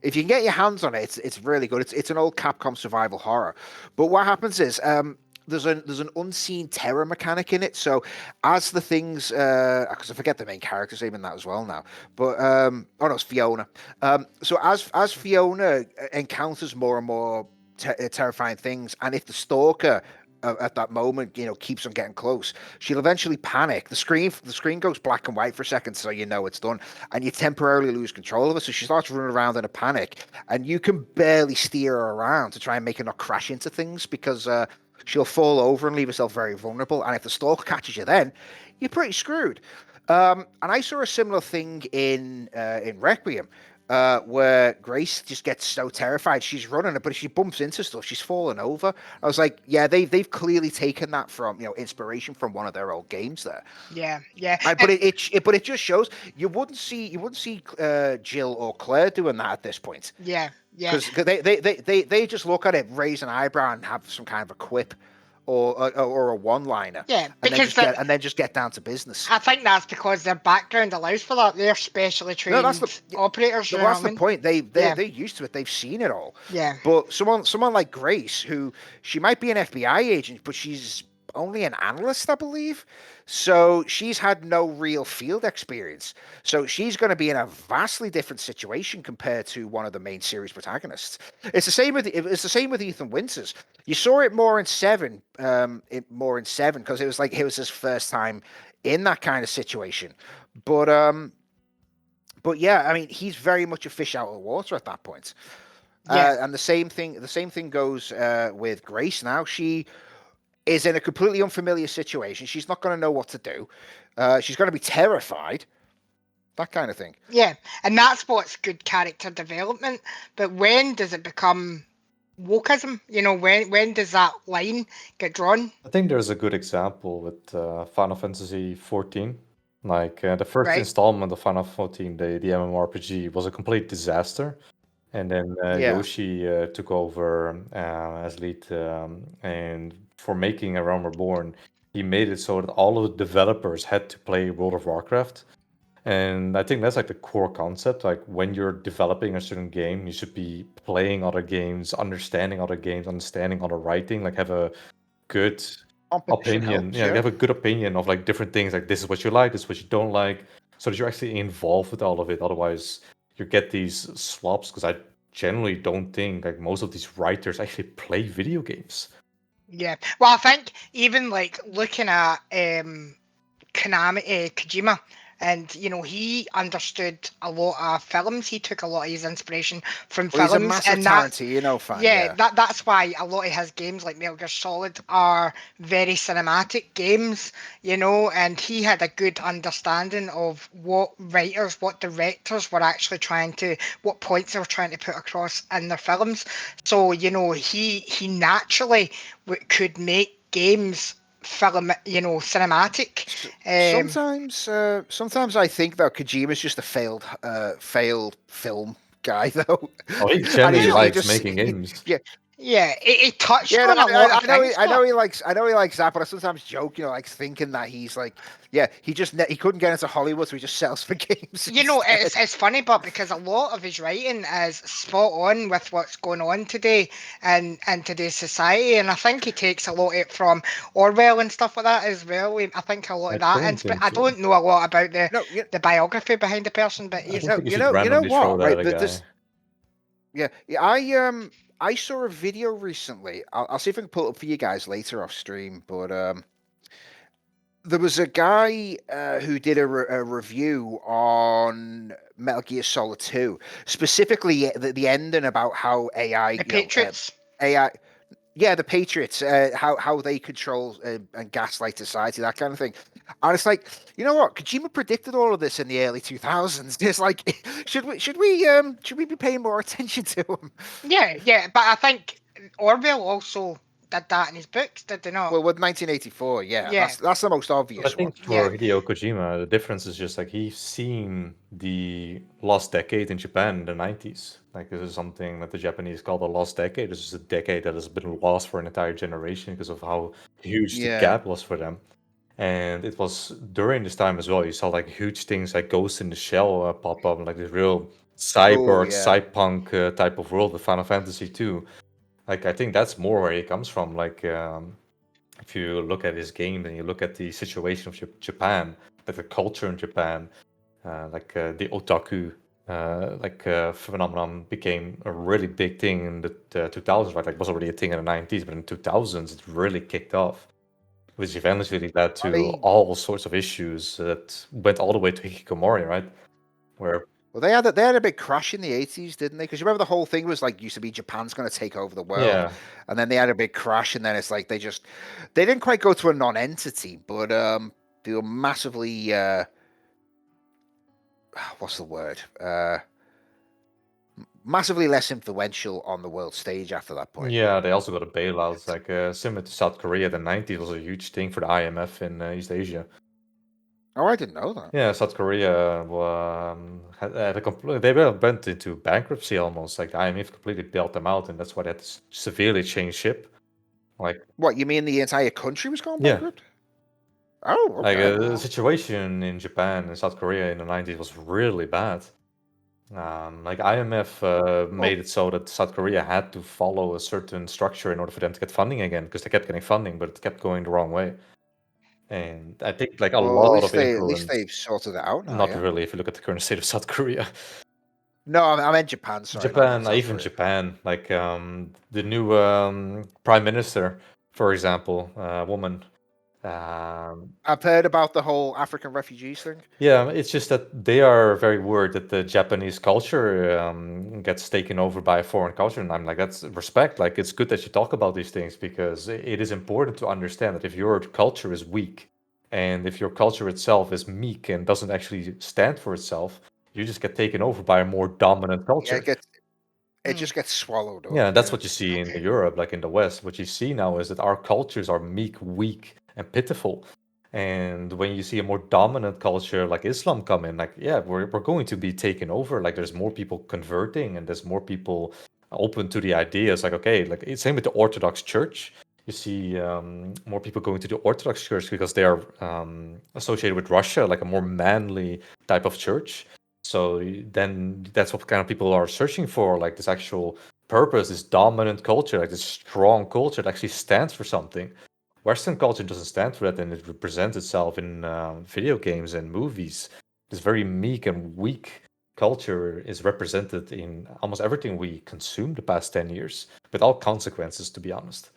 If you can get your hands on it, it's really good. It's an old Capcom survival horror. But what happens is there's an unseen terror mechanic in it. So as the things, because I forget the main character's name in that as well now. But oh no, it's Fiona. So as Fiona encounters more and more terrifying things, and if the stalker at that moment, keeps on getting close, she'll eventually panic. The screen goes black and white for a second, so you know it's done, and you temporarily lose control of her. So she starts running around in a panic, and you can barely steer her around to try and make her not crash into things because she'll fall over and leave herself very vulnerable. And if the stalker catches you, then you're pretty screwed. And I saw a similar thing in Requiem. Where Grace just gets so terrified she's running, but if she bumps into stuff, she's falling over. I was like, yeah, they've clearly taken that from inspiration from one of their old games there. Yeah. But it just shows you wouldn't see Jill or Claire doing that at this point. Yeah. Because they just look at it, raise an eyebrow, and have some kind of a quip or a one-liner. Yeah, and because then just get down to business. I think that's because their background allows for that. They're specially trained operators. No, that's the point. They're Yeah. used to it. They've seen it all. Yeah. But someone like Grace, who she might be an FBI agent, but she's only an analyst, I believe. So she's had no real field experience. So she's going to be in a vastly different situation compared to one of the main series protagonists. It's the same with Ethan Winters. You saw it more in Seven, because it was his first time in that kind of situation. But yeah, I mean, he's very much a fish out of the water at that point. Yeah. And the same thing goes with Grace. Now she is in a completely unfamiliar situation. She's not going to know what to do. She's going to be terrified. That kind of thing. Yeah, and that's what's good character development. But when does it become wokeism? When does that line get drawn? I think there's a good example with Final Fantasy 14. Like the first Right. installment of Final 14, the MMORPG, was a complete disaster. And then Yoshi took over as lead, and for making A Realm Reborn, he made it so that all of the developers had to play World of Warcraft. And I think that's like the core concept. Like when you're developing a certain game, you should be playing other games, understanding other writing, like have a good opinion. Yeah, you have a good opinion of like different things. Like this is what you like, this is what you don't like, so that you're actually involved with all of it. Otherwise, you get these slops. Because I generally don't think like most of these writers actually play video games. Yeah. Well, I think even like looking at Kojima, and he understood a lot of films. He took a lot of his inspiration from films. He's a massive Tarantino fan. Yeah, that's why a lot of his games, like Metal Gear Solid, are very cinematic games. And he had a good understanding of what writers, what directors were actually what points they were trying to put across in their films. So he naturally could make games cinematic. Sometimes I think that Kojima's just a failed film guy, though. Oh, he generally likes making games. Yeah, it touched on a lot of things. I know he likes that, but I sometimes joke, like thinking that he's like, he couldn't get into Hollywood, so he just sells for games. It's funny, but because a lot of his writing is spot on with what's going on today and today's society, and I think he takes a lot from Orwell and stuff like that as well. I think a lot of that. I don't know a lot about the biography behind the person, but you know what, right? I saw a video recently. I'll see if I can pull it up for you guys later off stream. But There was a guy who did a review on Metal Gear Solid 2, specifically the ending about how AI, The Patriots. AI, yeah, the Patriots, how they control and gaslight society, that kind of thing. And it's like, you know what? Kojima predicted all of this in the early 2000s. It's like, should we be paying more attention to him? Yeah, but I think Orwell also did that in his books, did they not? Well, with 1984, yeah, Yeah, that's the most But I obvious one. think yeah. for Hideo Kojima, the difference is just like he's seen the lost decade in Japan in the 90s. Like this is something that the Japanese call the lost decade. This is a decade that has been lost for an entire generation because of how huge the Yeah. gap was for them. And it was during this time as well. You saw like huge things like Ghost in the Shell pop up, like this real Oh, cyborg, yeah. cypunk type of world with Final Fantasy 2. Like I think that's more where he comes from. Like if you look at his game and you look at the situation of Japan, like the culture in Japan, the otaku phenomenon became a really big thing in the 2000s, right? Like it was already a thing in the 90s, but in 2000s it really kicked off, which eventually led to I all sorts of issues that went all the way to Hikikomori, right? Where Well, they had a big crash in the 80s, didn't they? Because you remember the whole thing was like used to be Japan's going to take over the world, yeah, and then they had a big crash, and then it's like they didn't quite go to a non-entity, but they were massively what's the word? Massively less influential on the world stage after that point. yeah, they also got a bailout, like similar to South Korea. The 90s was a huge thing for the IMF in East Asia. Oh, I didn't know that. Yeah, South Korea had a they went into bankruptcy almost. Like the IMF completely bailed them out, and that's why they had to severely change ship. Like, What, you mean the entire country was going yeah, bankrupt? Oh, like okay. the situation in Japan and South Korea in the 90s was really bad. Like IMF Well, made it so that South Korea had to follow a certain structure in order for them to get funding again, because they kept getting funding, but it kept going the wrong way. And I think like a Well, at lot least of at least influence, they've sorted it out now, not yeah. really if you look at the current state of South Korea. No, I meant Japan. Sorry, not Japan, South even Korea. Japan, like the new prime minister, for example, woman. Um, I've heard about the whole African refugees thing. yeah, it's just that they are very worried that the Japanese culture gets taken over by a foreign culture, and I'm like, that's respect. Like, it's good that you talk about these things because it is important to understand that if your culture is weak and if your culture itself is meek and doesn't actually stand for itself, you just get taken over by a more dominant Yeah, culture. it just gets swallowed Yeah, up. that's Yeah. what you see in okay. Europe, like in the West. What you see now is that our cultures are meek, weak, and pitiful. And when you see a more dominant culture like Islam come in, like, yeah, we're going to be taken over. Like, there's more people converting and there's more people open to the ideas. Like, okay, like, it's same with the Orthodox Church. You see more people going to the Orthodox Church because they are associated with Russia, like a more manly type of church. So then that's what kind of people are searching for, like this actual purpose, this dominant culture, like this strong culture that actually stands for something. Western culture doesn't stand for that, and it represents itself in video games and movies. This very meek and weak culture is represented in almost everything we consume the past 10 years, with all consequences, to be honest.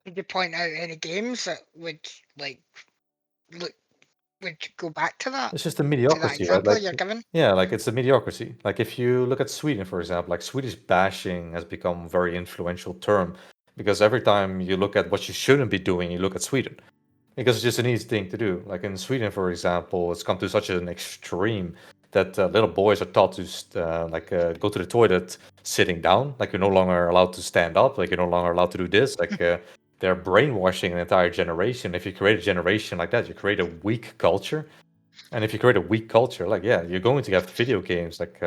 Did you point out any games that would like look would go back It's just a to that mediocrity, right? example Like, you're given? yeah, like it's a mediocrity. Like if you look at Sweden, for example, like Swedish bashing has become a very influential term because every time you look at what you shouldn't be doing, you look at Sweden because it's just an easy thing to do. Like in Sweden, for example, it's come to such an extreme that little boys are taught to go to the toilet sitting down. Like you're no longer allowed to stand up. Like you're no longer allowed to do this. Like they're brainwashing an entire generation. If you create a generation like that, you create a weak culture. And if you create a weak culture, like yeah, you're going to have video games. Like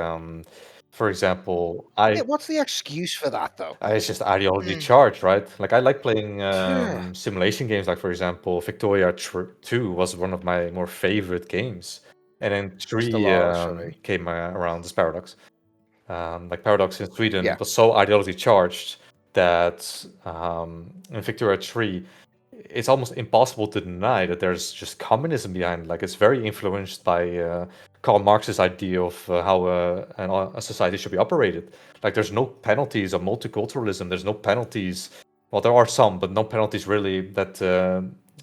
for example, Yeah, what's the excuse for that though? it's just ideology Mm. charged, right? Like I like playing Yeah. simulation games. Like for example, Victoria 2 was one of my more favorite games, and then Still 3 are for me. came around as Paradox. Like Paradox in Sweden Yeah. was so ideology charged that in Victoria 3, it's almost impossible to deny that there's just communism behind it. Like it's very influenced by Karl Marx's idea of how a society should be operated. Like there's no penalties of multiculturalism. There's no penalties. Well, there are some, but no penalties really that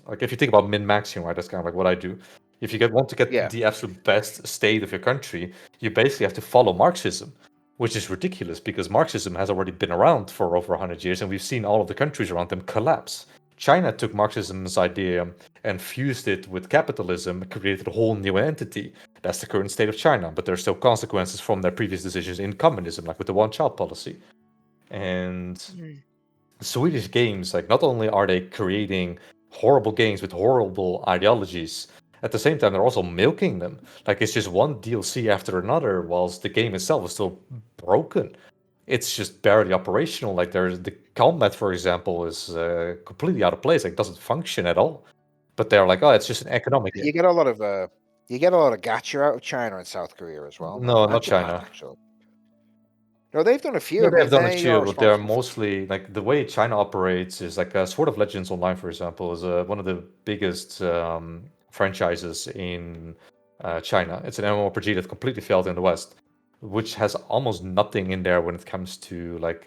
Like if you think about min-maxing, right? That's kind of like what I do. If you want to get Yeah. the absolute best state of your country, you basically have to follow Marxism, which is ridiculous because Marxism has already been around for over 100 years, and we've seen all of the countries around them collapse. China took Marxism's idea and fused it with capitalism, created a whole new entity. That's the current state of China, but there are still consequences from their previous decisions in communism, like with the one-child policy. And Swedish games, like not only are they creating horrible games with horrible ideologies, at the same time they're also milking them. Like it's just one DLC after another, whilst the game itself is still broken. It's just barely operational. Like there's the combat, for example, is completely out of place. Like doesn't function at all. But they're like, oh, it's just an economic game. You get a lot of gacha out of China and South Korea as well. No, And not Japan, China. actually. No, they've done a few. No, I they mean, have done a they are few, but they're responsible for- mostly like the way China operates is like Sword of Legends Online, for example, is one of the biggest franchises in China. It's an MMORPG that completely failed in the West, which has almost nothing in there when it comes to like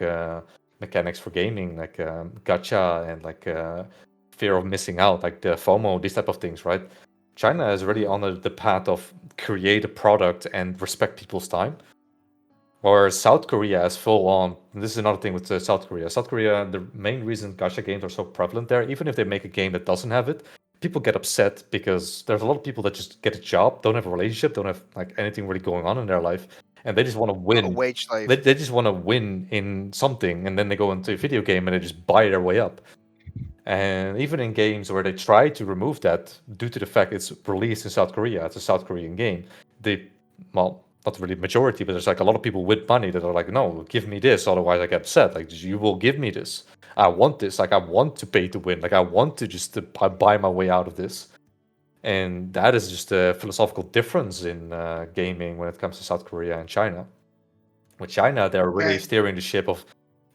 mechanics for gaming, like gacha and like fear of missing out, like the FOMO, these type of things, right? China is really on the path of create a product and respect people's time. Or South Korea is full on. This is another thing with South Korea. South Korea, the main reason gacha games are so prevalent there, even if they make a game that doesn't have it, people get upset because there's a lot of people that just get a job, don't have a relationship, don't have like anything really going on in their life, and they just want to a win. wage slave. They just want to win in something, and then they go into a video game and they just buy their way up. And even in games where they try to remove that due to the fact it's released in South Korea, it's a South Korean game, well, not really majority, but there's like a lot of people with money that are like, no, give me this, otherwise I get upset. Like, you will give me this. I want this. Like, I want to pay to win. Like, I want to just buy my way out of this. And that is just a philosophical difference in gaming when it comes to South Korea and China. With China, they're really Right. steering the ship of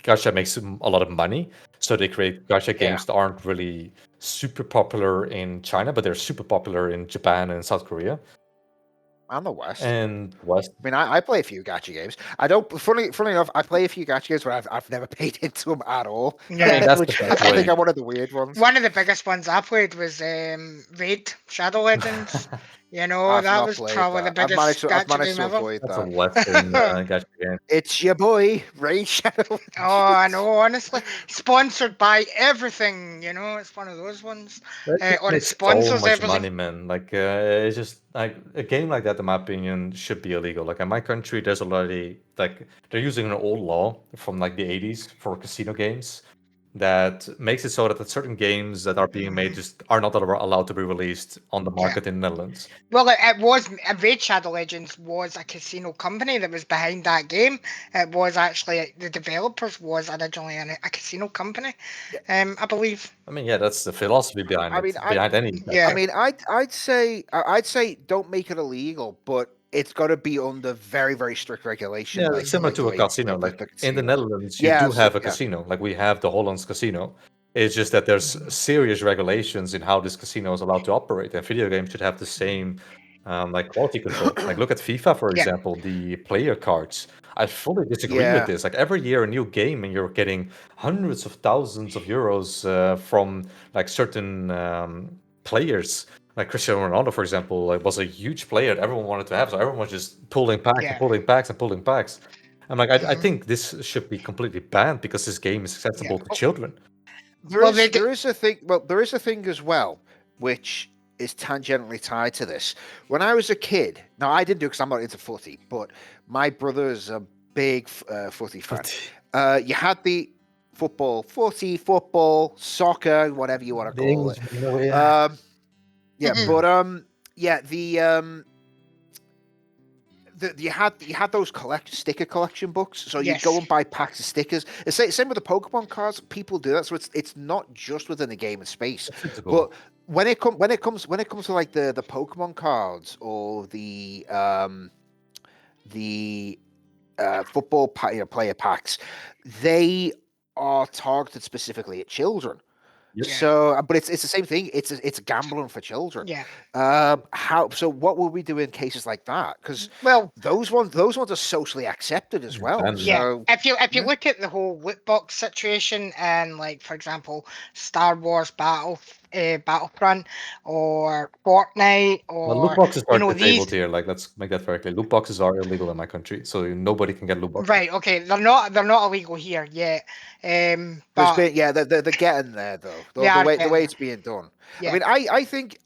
gacha makes them a lot of money, so they create gacha games that aren't really super popular in China, but they're super popular in Japan and South Korea. And the West. And West. I mean, I play a few gacha games. I don't. Funny enough, I play a few gacha games where I've never paid into them at all. Yeah. I mean, that's Which the I best think way. I'm one of the weird ones. One of the biggest ones I played was Raid Shadow Legends. You know, I've that not was played probably that. the biggest I've gacha managed game to ever. avoid That's a that. Western gacha game. It's your boy, Ray Shadow. Oh, I know, honestly. Sponsored by everything, you know, it's one of those ones. That just Or it makes so sponsors much everything. money, man. Like, it's just like a game like that, in my opinion, should be illegal. Like in my country, there's already like they're using an old law from like the 80s for casino games that makes it so that certain games that are being made just are not allowed to be released on the market in the Netherlands. Well, it was Raid Shadow Legends was a casino company that was behind that game. It was actually the developers was originally a casino company, I believe. I mean, yeah, that's the philosophy behind it. Behind any. Yeah. I mean, I'd say don't make it illegal, but it's got to be under very, very strict regulation. Yeah, like, similar to a the casino. Like in the casino. Netherlands, you do have a casino. Like we have the Hollands Casino. It's just that there's serious regulations in how this casino is allowed to operate, and video games should have the same like quality control. Like look at FIFA, for example, the player cards. I fully disagree with this. Like every year a new game, and you're getting hundreds of thousands of euros from like certain players. Like Cristiano Ronaldo, for example, was a huge player that everyone wanted to have. So everyone was just pulling packs and pulling packs and pulling packs. I'm like, I think this should be completely banned because this game is accessible to children. There is a thing. Well, there is a thing as well, which is tangentially tied to this. When I was a kid, now I didn't do it because I'm not into footy, but my brother's a big footy fan. You had the footy, football, soccer, whatever you want to call it. You had those sticker collection books, so you'd go and buy packs of stickers. Same with the Pokemon cards. People do that, so it's not just within the game of space. But when it comes to like the Pokemon cards or the football player packs, they are targeted specifically at children. Yep. So, but it's the same thing. It's gambling for children. Yeah. So what will we do in cases like that? Because Well, those ones are socially accepted as well. And- yeah. So If you yeah. look at the whole loot box situation and, like, for example, Star Wars Battlefront or Fortnite Well, loot or boxes are these. disabled here. Like, let's make that very clear. Loot boxes are illegal in my country, so nobody can get loot boxes. Right. Okay. They're not illegal here yet. There's But been they're getting there though. They are The way getting it's being done. Yeah. I mean, I think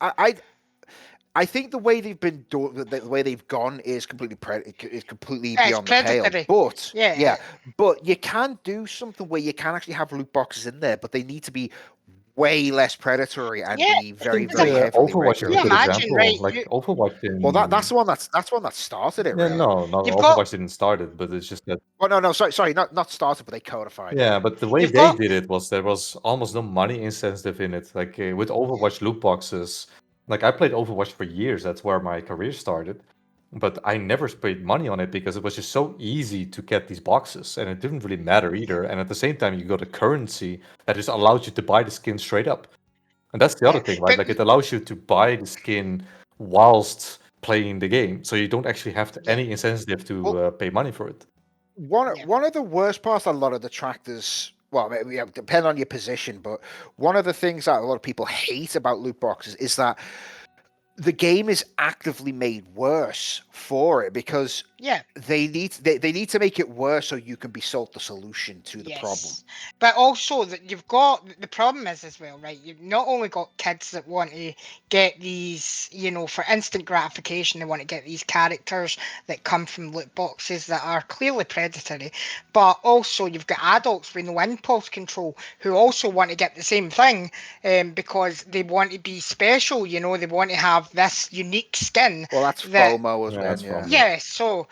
I think the way they've been done, the way they've gone is completely it's beyond the pale. predatory. But Yeah. but you can do something where you can actually have loot boxes in there, but they need to be way less predatory and Yeah, be very it's like- heavily Overwatch is a Can you good regulated. imagine, example. right, Like you- Overwatch didn't. Well, that's the one that started it. Yeah, Really. no, You've Overwatch got- didn't start it, but it's just that. Well, no, sorry, not started, but they codified. it. Yeah, but the way You've they got- did it was there was almost no money incentive in it. Like with Overwatch loot boxes, like I played Overwatch for years. That's where my career started. But I never paid money on it because it was just so easy to get these boxes, and it didn't really matter either. And at the same time, you got a currency that just allows you to buy the skin straight up. And that's the other Yeah, thing, right? but- Like it allows you to buy the skin whilst playing the game, so you don't actually have any incentive to pay money for it. One of the worst parts of a lot of detractors, well, maybe depend on your position, but one of the things that a lot of people hate about loot boxes is that the game is actively made worse for it because Yeah. they need to make it worse so you can be sold the solution to the problem. But also that you've got the problem is as well, right? You've not only got kids that want to get these, for instant gratification, they want to get these characters that come from loot boxes that are clearly predatory, but also you've got adults with no impulse control who also want to get the same thing because they want to be special, they want to have this unique skin. Well, that's FOMO as well. that's Yeah. FOMO. Yeah, so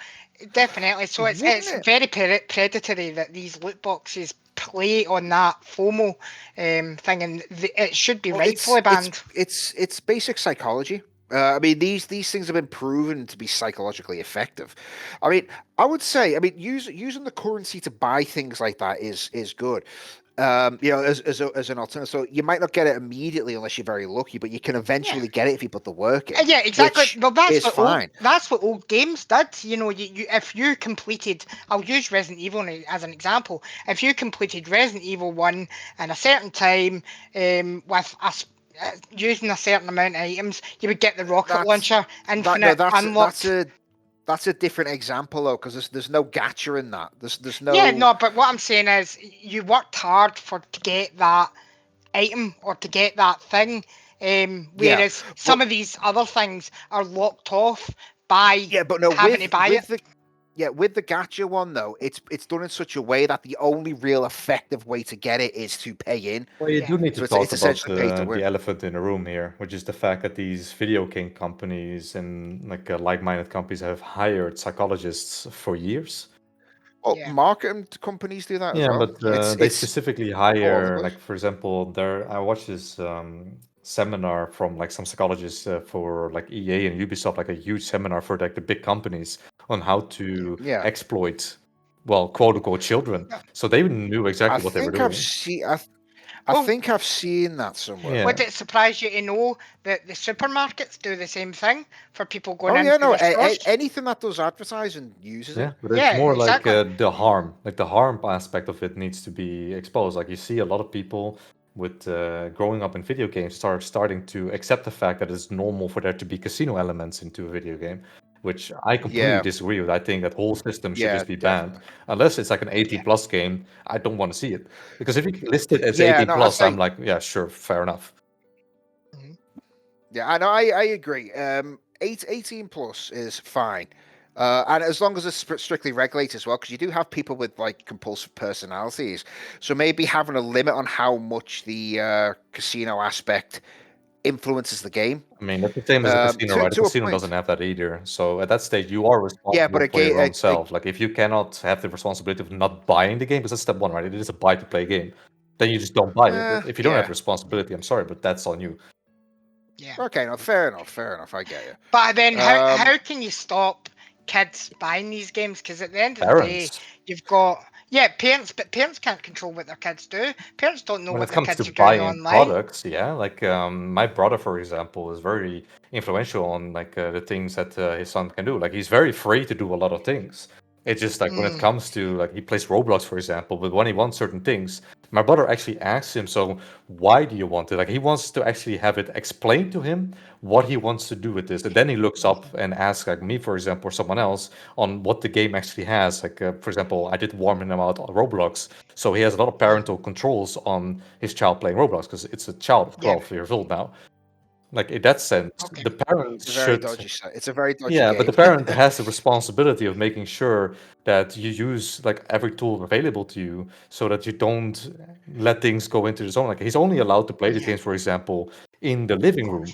definitely. So it's Wouldn't very predatory that these loot boxes play on that FOMO thing, and it should be rightfully banned. It's basic psychology. I mean, these things have been proven to be psychologically effective. I mean, I would say, using the currency to buy things like that is good. As an alternative. So you might not get it immediately unless you're very lucky, but you can eventually get it if you put the work in. Yeah, exactly. Which Well, that's is what fine. that's what old games did. You if you completed, I'll use Resident Evil as an example. If you completed Resident Evil 1 in a certain time with using a certain amount of items, you would get the rocket launcher infinite unlocked. That's a different example though, because there's no gacha in that. There's no. Yeah, no, but what I'm saying is you worked hard to get that item or to get that thing, whereas some of these other things are locked off by having to buy it. With the gacha one though, it's done in such a way that the only real effective way to get it is to pay in. Well, you do need to So talk it's about essentially pay to win. the elephant in the room here, which is the fact that these video game companies and like-minded companies have hired psychologists for years. Well, marketing companies do that as Yeah, well. but they specifically hire, like for example, I watched this seminar from like some psychologists for like EA and Ubisoft, like a huge seminar for like the big companies on how to exploit, well, quote unquote, children. So they knew exactly what they were doing. I think I've seen that somewhere. Would it surprise you to know that the supermarkets do the same thing for people going into no, the stores? anything that does advertising uses it. But it's more like the harm. Like the harm aspect of it needs to be exposed. Like you see a lot of people with growing up in video games starting to accept the fact that it's normal for there to be casino elements into a video game, which I completely disagree with. I think that whole system should just be banned. Unless it's like an 18+ game, I don't want to see it. Because if you list it as 18+, I'm like, yeah, sure, fair enough. Yeah, I know, I agree. 18+ is fine. And as long as it's strictly regulated as well, because you do have people with like compulsive personalities. So maybe having a limit on how much the casino aspect influences the game. I mean, that's the same as a casino, right? A casino doesn't have that either. So at that stage, you are responsible for your own self. Like if you cannot have the responsibility of not buying the game, because that's step one, right? It is a buy-to-play game. Then you just don't buy it. If you don't have responsibility, I'm sorry, but that's on you. Yeah. Okay, no, fair enough. I get you. But then how can you stop kids buying these games? Because at the end of the day, you've got Yeah, but parents can't control what their kids do. Parents don't know When what it their comes to kids are doing buying online. products, yeah, like my brother, for example, is very influential on like the things that his son can do. Like he's very free to do a lot of things. It's just like when it comes to like he plays Roblox, for example, but when he wants certain things, my brother actually asks him, "So why do you want it?" Like he wants to actually have it explained to him what he wants to do with this, and then he looks up and asks like me, for example, or someone else on what the game actually has. Like for example, I did warm him out on Roblox, so he has a lot of parental controls on his child playing Roblox because it's a child of Yeah. 12 years old now. Like in that sense, Okay. the parent It's a very should. dodgy. It's a very dodgy Yeah, game. but the parent has the responsibility of making sure that you use like every tool available to you so that you don't let things go into the zone. Like he's only allowed to play these Yeah. games, for example, in the living room,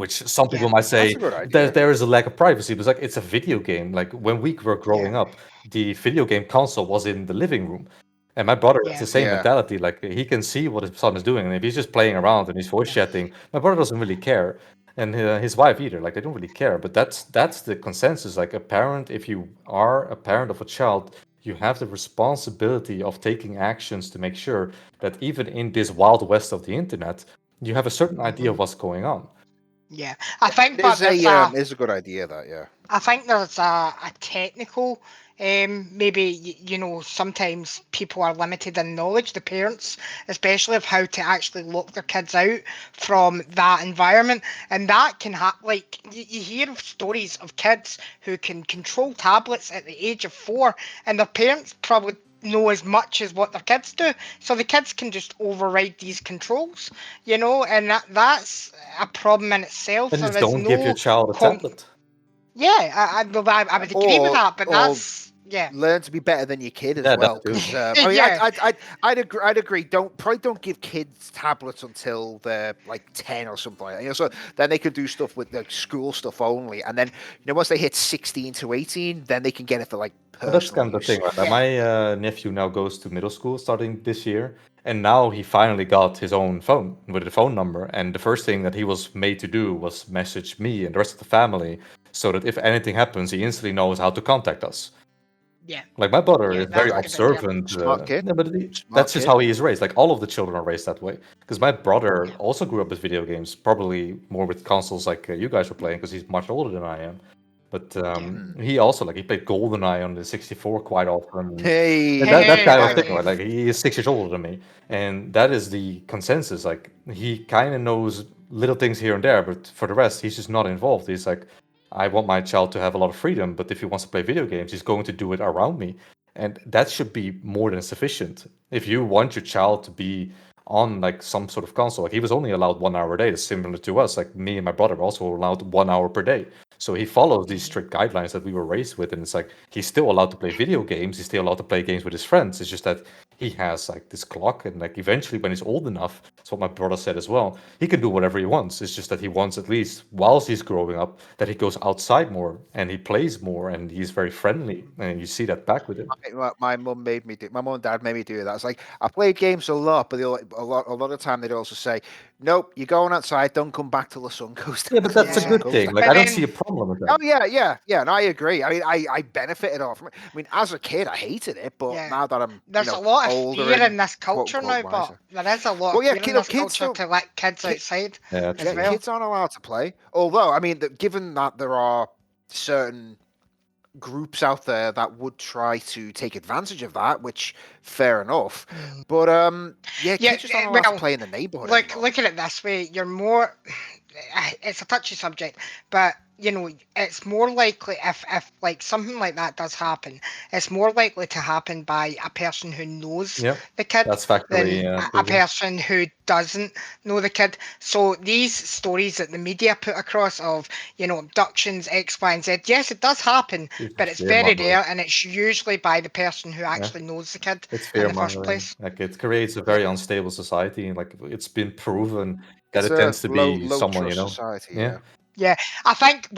which some people Yeah. might say That's a good idea. that there is a lack of privacy, but it's like it's a video game. Like when we were growing up, the video game console was in the living room. And my brother has Yeah. the same Yeah. mentality. Like he can see what his son is doing, and if he's just playing around and he's voice chatting, my brother doesn't really care, and his wife either. Like they don't really care. But that's the consensus. Like a parent, if you are a parent of a child, you have the responsibility of taking actions to make sure that even in this wild west of the internet, you have a certain idea of what's going on. Yeah. I think, It but is a good idea that, yeah. I think there's a technical, maybe, sometimes people are limited in knowledge, the parents, especially of how to actually lock their kids out from that environment. And that can like, you hear of stories of kids who can control tablets at the age of 4, and their parents probably know as much as what their kids do. So the kids can just override these controls, and that's a problem in itself. Then just There is don't give your no child a tablet. yeah, I would agree with that, but Or that's yeah, learn to be better than your kid as Yeah, well. that too. 'Cause, I mean, yeah, I'd agree. Don't give kids tablets until they're like 10 or something like that. So then they could do stuff with the school stuff only, and then once they hit 16 to 18, then they can get it for like But that's personal kind of the use. thing, right? Like, yeah. my nephew now goes to middle school starting this year, and now he finally got his own phone with a phone number. And the first thing that he was made to do was message me and the rest of the family so that if anything happens, he instantly knows how to contact us. Yeah, Like my brother yeah, is very that's a good idea. observant. Smart kid. No, but Smart that's just kid. how he is raised. Like all of the children are raised that way. Because my brother also grew up with video games, probably more with consoles like you guys were playing, because he's much older than I am. But he also he played GoldenEye on the 64 quite often. Hey, And that kind of Hey. thing, right? Like he is 6 years older than me, and that is the consensus. Like he kind of knows little things here and there, but for the rest, he's just not involved. He's like, I want my child to have a lot of freedom, but if he wants to play video games, he's going to do it around me, and that should be more than sufficient. If you want your child to be on like some sort of console, like he was only allowed 1 hour a day. That's similar to us. Like me and my brother were also allowed 1 hour per day. So he follows these strict guidelines that we were raised with, and it's like he's still allowed to play video games. He's still allowed to play games with his friends. It's just that he has like this clock, and like eventually, when he's old enough, that's what my brother said as well. He can do whatever he wants. It's just that he wants, at least whilst he's growing up, that he goes outside more and he plays more, and he's very friendly, and you see that back with him. my mum made me do. My mum and dad made me do that. It's like I played games a lot, but a lot of the time they'd also say, "Nope, you're going outside. Don't come back till the sun goes down." Yeah, but that's a Yeah. good thing. Like But I don't then- see a problem with Oh that. yeah, and I agree. I mean, I benefited off from it. I mean, as a kid, I hated it, but Yeah. now that I'm There's a lot of older fear and in this culture quote-unquote now, but wiser. there is a lot Well, of yeah, fear in this kids culture to let kids outside Yeah, as true. well. kids aren't allowed to play. Although, I mean, given that there are certain groups out there that would try to take advantage of that, which fair enough. But yeah, Yeah, kids just aren't allowed well, to play in the neighborhood Look anymore. at it this way: you're more. It's a touchy subject, but it's more likely if like something like that does happen, it's more likely to happen by a person who knows Yeah, the kid that's than factually a proven. person who doesn't know the kid. So these stories that the media put across of abductions X, Y, and Z, yes, it does happen, It's but just it's very fear-mongering. rare, and it's usually by the person who actually knows the kid It's in the first fear-mongering. place. Like it creates a very unstable society, and like it's been proven that It's it a tends to low be someone trust society. Yeah. Yeah, I think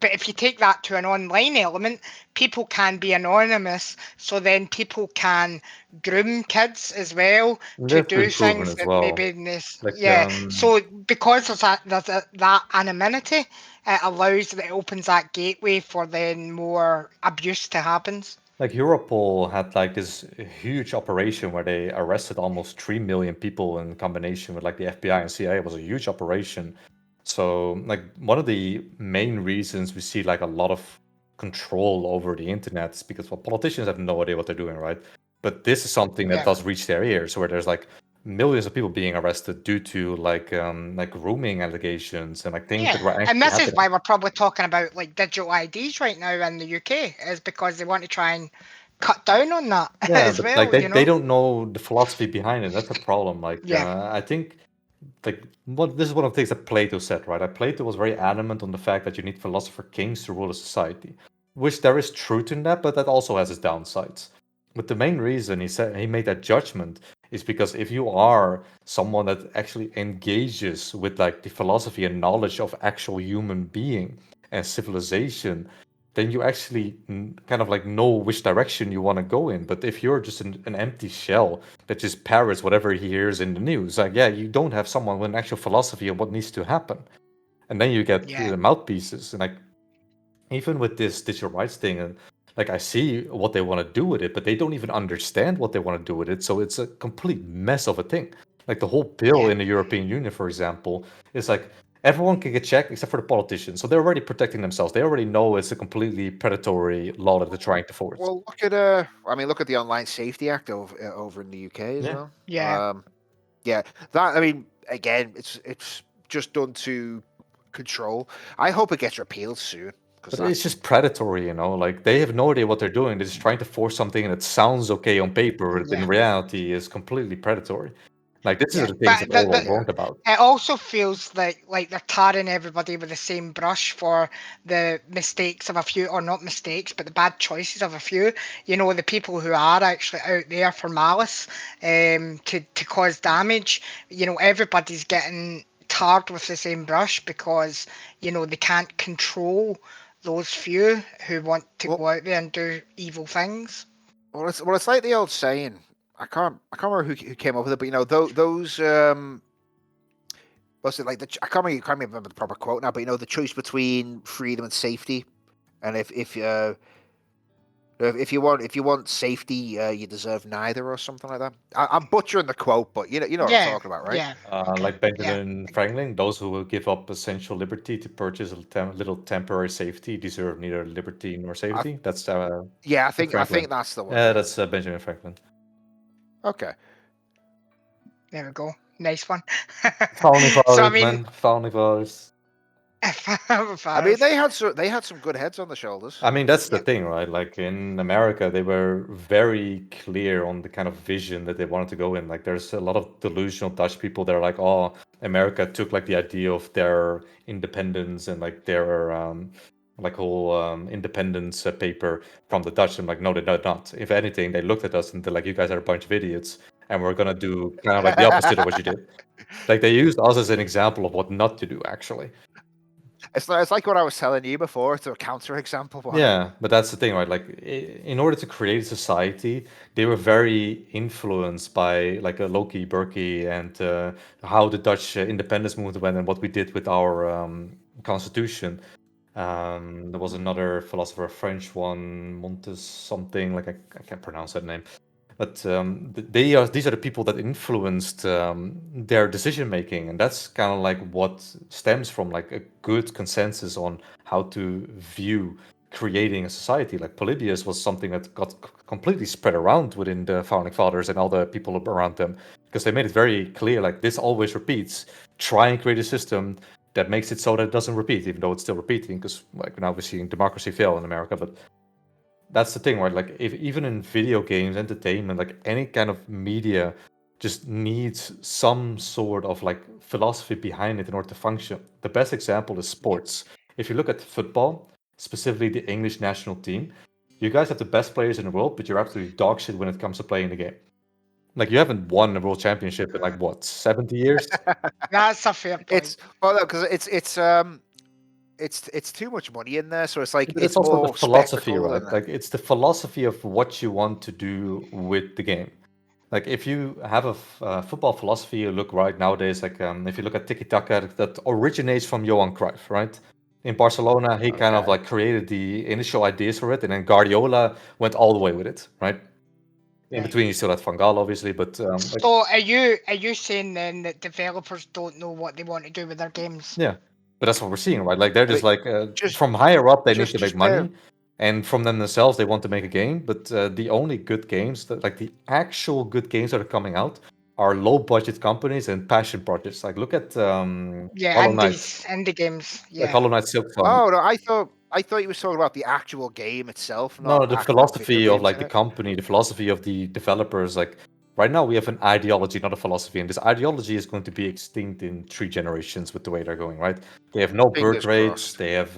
if you take that to an online element, people can be anonymous, so then people can groom kids as well And to that's do been proven things as that well. maybe this. Like Yeah, so because that anonymity, it opens that gateway for then more abuse to happen. Like Europol had like this huge operation where they arrested almost 3 million people in combination with like the FBI and CIA. It was a huge operation. So like one of the main reasons we see like a lot of control over the internet is because, well, politicians have no idea what they're doing, right? But this is something that Yeah. does reach their ears, where there's like millions of people being arrested due to like grooming allegations and like things that were Yeah, actually and this is happening. why we're probably talking about like digital IDs right now in the UK, is because they want to try and cut down on that Yeah, as but well, like they, you they know? don't know the philosophy behind it. That's a problem. Like Yeah. I think like this is one of the things that Plato said, right? Like Plato was very adamant on the fact that you need philosopher kings to rule a society, which there is truth in that, but that also has its downsides. But the main reason he said he made that judgment is because if you are someone that actually engages with like the philosophy and knowledge of actual human being and civilization, then you actually kind of like know which direction you want to go in. But if you're just an empty shell that just parrots whatever he hears in the news, like, yeah, you don't have someone with an actual philosophy of what needs to happen. And then you get Yeah. the mouthpieces. And like, even with this digital rights thing, and like, I see what they want to do with it, but they don't even understand what they want to do with it. So it's a complete mess of a thing. Like the whole bill Yeah. in the European Union, for example, is like everyone can get checked except for the politicians. So they're already protecting themselves. They already know it's a completely predatory law that they're trying to force. Well, look at the Online Safety Act over in the UK as Yeah. well. Yeah. Yeah, that, I mean, again, it's just done to control. I hope it gets repealed soon because But it's just predatory, you know. Like they have no idea what they're doing. They're just trying to force something that sounds okay on paper, but in Yeah. reality is completely predatory. Like this Yeah. is the things that But all are yeah. wrong about. it also feels like they're tarring everybody with the same brush for the mistakes of a few, or not mistakes, but the bad choices of a few. You know, the people who are actually out there for malice, to cause damage. You know, everybody's getting tarred with the same brush because, you know, they can't control those few who want to Well, go out there and do evil things. it's like the old saying. I can't remember who came up with it, but you know, those what's it like? I can't remember the proper quote now, but you know, the choice between freedom and safety, and if you want safety, you deserve neither, or something like that. I'm butchering the quote, but you know what I'm Yeah. talking about, right? Yeah. Okay. Like Yeah. Benjamin Franklin, those who will give up essential liberty to purchase a little temporary safety deserve neither liberty nor safety. That's Yeah, I Franklin. think that's the one. Yeah, that's Benjamin Franklin. Okay. There we go. Nice one. Founding So I fathers, mean, man. Founding fathers. I mean, they had some good heads on the shoulders. I mean, that's the Yep. thing, right? Like in America, they were very clear on the kind of vision that they wanted to go in. Like, there's a lot of delusional Dutch people that are like, oh, America took like the idea of their independence and like their like whole independence paper from the Dutch. I'm like, no, they're not. If anything, they looked at us and they're like, you guys are a bunch of idiots, and we're gonna do kind of like the opposite of what you did. Like, they used us as an example of what not to do, actually. It's like what I was telling you before. It's a counter example. Yeah, but that's the thing, right? Like, in order to create a society, they were very influenced by like a Loki, Berkey, and how the Dutch independence movement went and what we did with our constitution. There was another philosopher, a French one, Montes something, like I can't pronounce that name. But these are the people that influenced their decision making, and that's kind of like what stems from like a good consensus on how to view creating a society. Like Polybius was something that got completely spread around within the founding fathers and all the people around them, because they made it very clear, like, this always repeats. Try and create a system that makes it so that it doesn't repeat, even though it's still repeating, because like now we're seeing democracy fail in America. But that's the thing, right? Like, if even in video games, entertainment, like any kind of media just needs some sort of like philosophy behind it in order to function. The best example is sports. If you look at football, specifically the English national team, you guys have the best players in the world, but you're absolutely dog shit when it comes to playing the game. Like, you haven't won a world championship in like what, 70 years? That's a fair point. It's because it's too much money in there, so it's like But it's also the more philosophy, spectacle right? than Like, it's the philosophy of what you want to do with the game. Like, if you have a football philosophy, you look right nowadays, like if you look at tiki taka, that originates from Johan Cruyff, right? in Barcelona. He kind of Okay. like created the initial ideas for it, and then Guardiola went all the way with it, right? In Right. between, you still had Van Gaal, obviously, but like, So are you saying then that developers don't know what they want to do with their games? yeah, but that's what we're seeing, right? Like they're But just like just from higher up, they need to make just bear. money, and from them themselves, they want to make a game. But the only good games, that like the actual good games that are coming out, are low budget companies and passion projects. Like look at Yeah, Hollow Knight, indie games. like Yeah. Hollow Knight Silk Song. Oh no, I thought you were talking about the actual game itself, No, not the actual video philosophy of games like in the it. company, the philosophy of the developers. Like right now, we have an ideology, not a philosophy, and this ideology is going to be extinct in 3 generations with the way they're going. Right? They have no birth Fingers rates. crossed. They have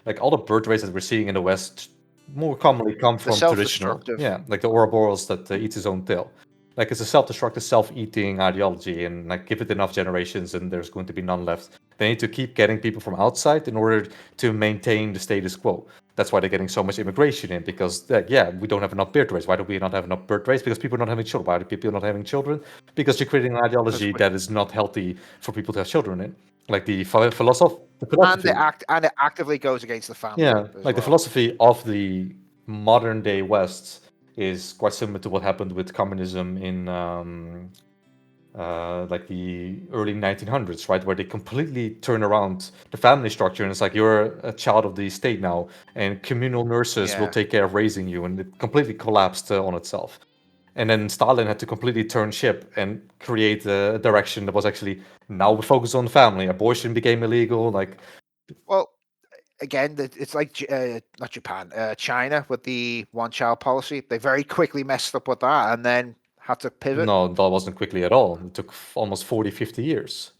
like all the birth rates that we're seeing in the West more commonly come The from traditional. self-destructive. Yeah, like the Ouroboros that eats his own tail. Like it's a self-destructive, self-eating ideology, and like give it enough generations, and there's going to be none left. They need to keep getting people from outside in order to maintain the status quo. That's why they're getting so much immigration in, because yeah, we don't have enough birth rates. Why do we not have enough birth rates? Because people are not having children. Why do people not having children? Because you're creating an ideology that is not healthy for people to have children in. Like the philosophy. And it actively goes against the family. Yeah, as like the well. philosophy of the modern day West is quite similar to what happened with communism in like the early 1900s, right? Where they completely turn around the family structure, and it's like you're a child of the state now, and communal nurses will Yeah. take care of raising you, and it completely collapsed on itself. And then Stalin had to completely turn ship and create a direction that was actually now we focus on the family. Abortion became illegal. Like, Well, again, it's like not Japan, China with the one-child policy. They very quickly messed up with that, and then had to pivot. no, that wasn't quickly at all. It took almost 40, 50 years.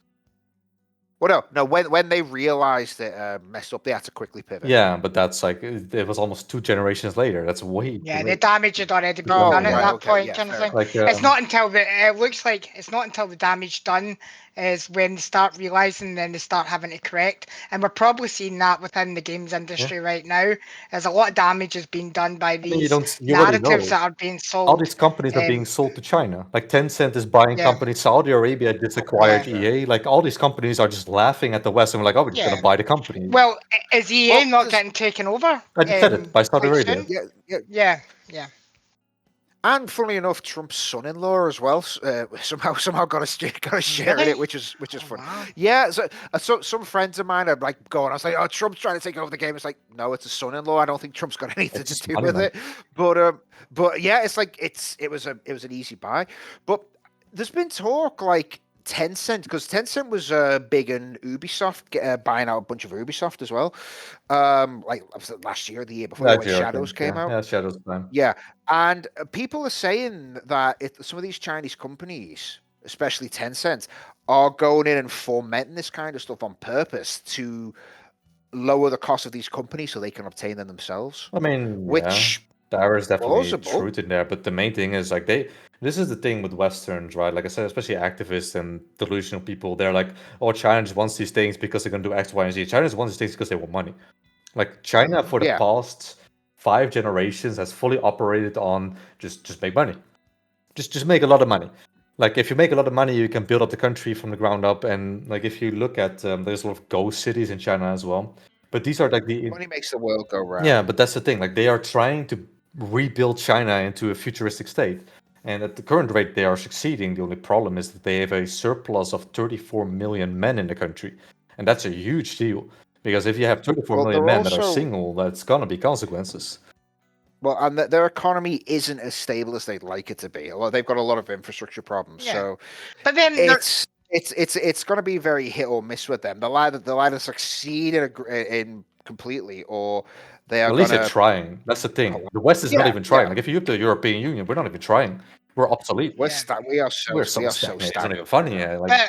Well, no. When they realized it messed up, they had to quickly pivot. Yeah, but that's like it was almost 2 generations later. That's way Yeah, too the late. damage had already been Oh, done at right, that okay, point, yeah, kind of fair thing. Like It's not until it looks like it's not until the damage done is when they start realizing, then they start having to correct. And we're probably seeing that within the games industry right now. There's a lot of damage has been done by I mean, these you already narratives know. that are being All sold. these companies are being sold to China. Like Tencent is buying Yeah. companies. Saudi Arabia just acquired Yeah. EA. Like all these companies are just laughing at the West and we're like, oh, we're just Yeah. gonna buy the company. Well, is EA Well, not there's- getting taken over? I just said it by Saudi quite Arabia. soon? yeah. Yeah. And funnily enough, Trump's son-in-law as well somehow got a share in Really? it, which is Oh, fun. wow. Yeah, so some friends of mine are like going. I was like, "Oh, Trump's trying to take over the game." It's like, no, it's a son-in-law. I don't think Trump's got anything It's to just do money, with man. it. But yeah, it's like it was an easy buy. But there's been talk like Tencent, because Tencent was big in Ubisoft, buying out a bunch of Ubisoft as well. Like was it last year, or the year before, That when year, I Shadows think. came out. Yeah, Shadows time. Yeah, and people are saying that some of these Chinese companies, especially Tencent, are going in and fomenting this kind of stuff on purpose to lower the cost of these companies so they can obtain them themselves. I mean, Which there is definitely plausible. truth in there, but the main thing is like this is the thing with Westerns, right? Like I said, especially activists and delusional people, they're like, oh, China just wants these things because they're gonna do X, Y, and Z. China just wants these things because they want money. Like China for the Yeah. past 5 generations has fully operated on just make money. Just make a lot of money. Like if you make a lot of money, you can build up the country from the ground up. And like if you look at there's a lot of ghost cities in China as well. But these are like the Money makes the world go round. yeah, but that's the thing. Like they are trying to rebuild China into a futuristic state. And at the current rate, they are succeeding. The only problem is that they have a surplus of 34 million men in the country. And that's a huge deal. Because if you have 34 Well, million they're men that are also- single, that's going to be consequences. Well, and their economy isn't as stable as they'd like it to be. Well, they've got a lot of infrastructure problems. Yeah. So But then it's going to be very hit or miss with them. They'll either succeed in completely, or they are At least gonna. they're trying. That's the thing. The West is not Yeah, even trying. yeah. Like if you look at the European Union, we're not even trying. We're obsolete. We are Yeah. so We're so stagnated. It's not even funny. Yeah. Like, But